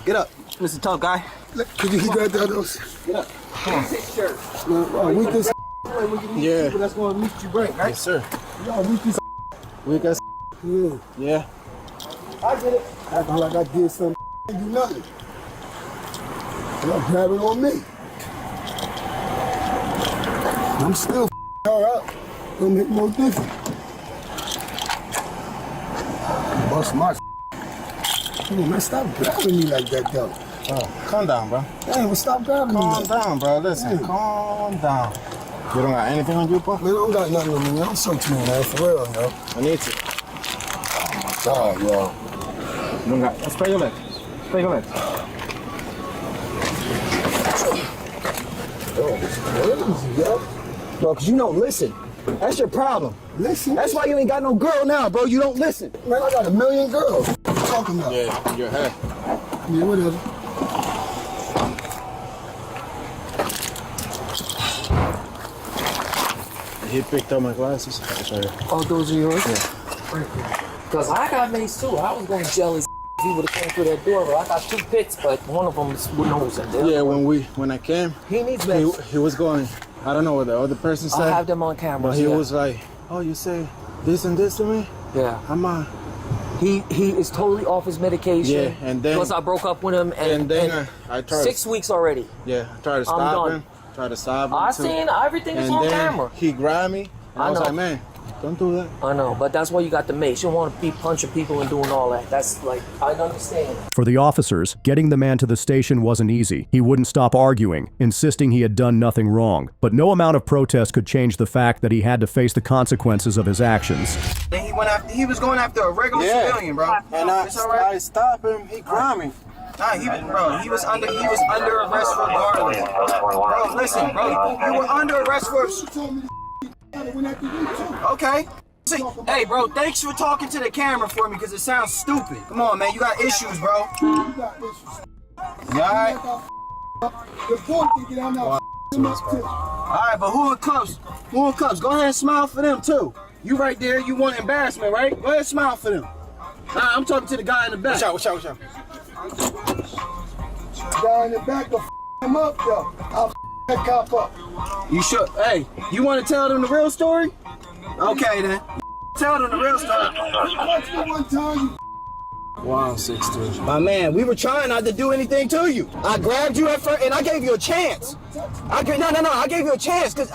Get up, Mr. Tough Guy. Could you grab that those? Get up. Here's his shirt. We this. Yeah. That's going to meet you break, right? Yes, sir. Y'all meet this. We got. Yeah. I get it. Acting like I did something. I do nothing. Y'all grabbing on me. I'm still her up. It'll make no difference. Bust my. Come on, man, stop grabbing me like that, though. Calm down, bro. Hey, well, stop grabbing me. Calm down, bro. Listen, calm down. You don't got anything on you, bro? Man, I don't got nothing on me, man. I'm so to me, man. For real, yo. I need to. Sorry, yo. You don't got. Spray your leg. Spray your leg. Bro, cause you don't listen. That's your problem. Listen. That's why you ain't got no girl now, bro. You don't listen. Man, I got a million girls. What you talking about? Yeah, your head. Yeah, whatever. He picked up my glasses. Oh, those are yours? Yeah. Because I got mace too. I was going to jail if he would have came through that door. But I got 2 pits, but one of them is with nose in there. Yeah, when I came, he needs mace. He was going. I don't know what the other person said. I have them on camera. But he was like, "Oh, you say this and this to me?" Yeah. I'm on. He is totally off his medication. Yeah, and then plus I broke up with him, and I tried 6 weeks already. Yeah, I tried to stop him. Tried to stop him. I seen everything is on camera. He grabbed me. And I was like, man, don't do that. I know, but that's why you got the mace. You don't want to be punching people and doing all that. That's like, I understand. For the officers, getting the man to the station wasn't easy. He wouldn't stop arguing, insisting he had done nothing wrong. But no amount of protest could change the fact that he had to face the consequences of his actions. Then he was going after a regular civilian, bro. And I stopped him. He grabbed me. Nah, he was under arrest for regardless. Bro, listen, bro, you were under arrest for. Okay. See, hey, bro, thanks for talking to the camera for me because it sounds stupid. Come on, man, you got issues, bro. You alright? Alright, but who in cuffs? Who in cuffs? Go ahead and smile for them, too. You right there, you want embarrassment, right? Go ahead and smile for them. Nah, I'm talking to the guy in the back. Watch out. Guy in the back will him up, yo. I'll that cop up. You should. Hey, you want to tell them the real story? Okay, then. Tell them the real story. Watch me one time, 162. My man, we were trying not to do anything to you. I grabbed you at first, and I gave you a chance. I gave you a chance because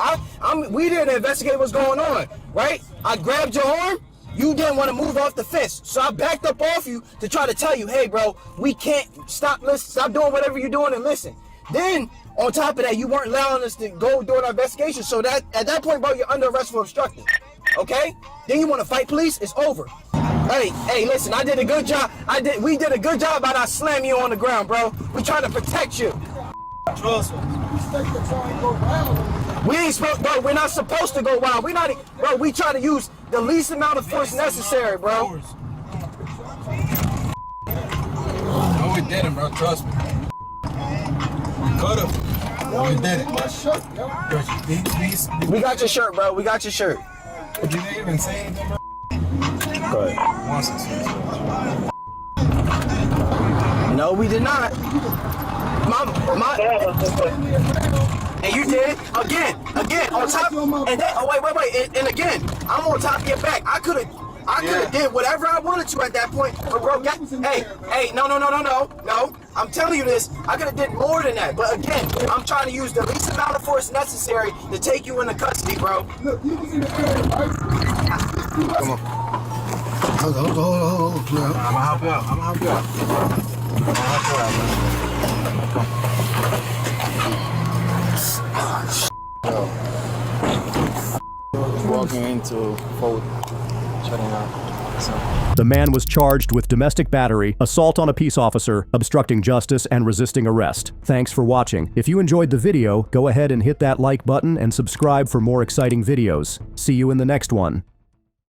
we didn't investigate what's going on, right? I grabbed your arm. You didn't want to move off the fence, so I backed up off you to try to tell you, hey, bro, we can't stop doing whatever you're doing and listen. Then, on top of that, you weren't allowing us to go do our investigation, so that at that point, bro, you're under arrest for obstructing. Okay? Then you want to fight police? It's over. Hey, listen, I did a good job. We did a good job by not slamming you on the ground, bro. We trying to protect you. Trust us. We ain't supposed, bro. We're not supposed to go wild. Bro. We try to use the least amount of force necessary, bro. No, we didn't, bro. Trust me. Could've. No, we didn't. We got your shirt, bro. We got your shirt. You didn't even say anything, bro. Go ahead. No, we did not. And you did again on top, and then wait, and again, I'm on top of your back. I could have did whatever I wanted to at that point, but bro, no. I'm telling you this. I could have did more than that, but again, I'm trying to use the least amount of force necessary to take you into custody, bro. Look, you was in the area, right? Come on. Hold on. I'm gonna help you out. Walking in going to forward, shutting out. So. The man was charged with domestic battery, assault on a peace officer, obstructing justice, and resisting arrest. Thanks for watching. If you enjoyed the video, go ahead and hit that like button and subscribe for more exciting videos. See you in the next one.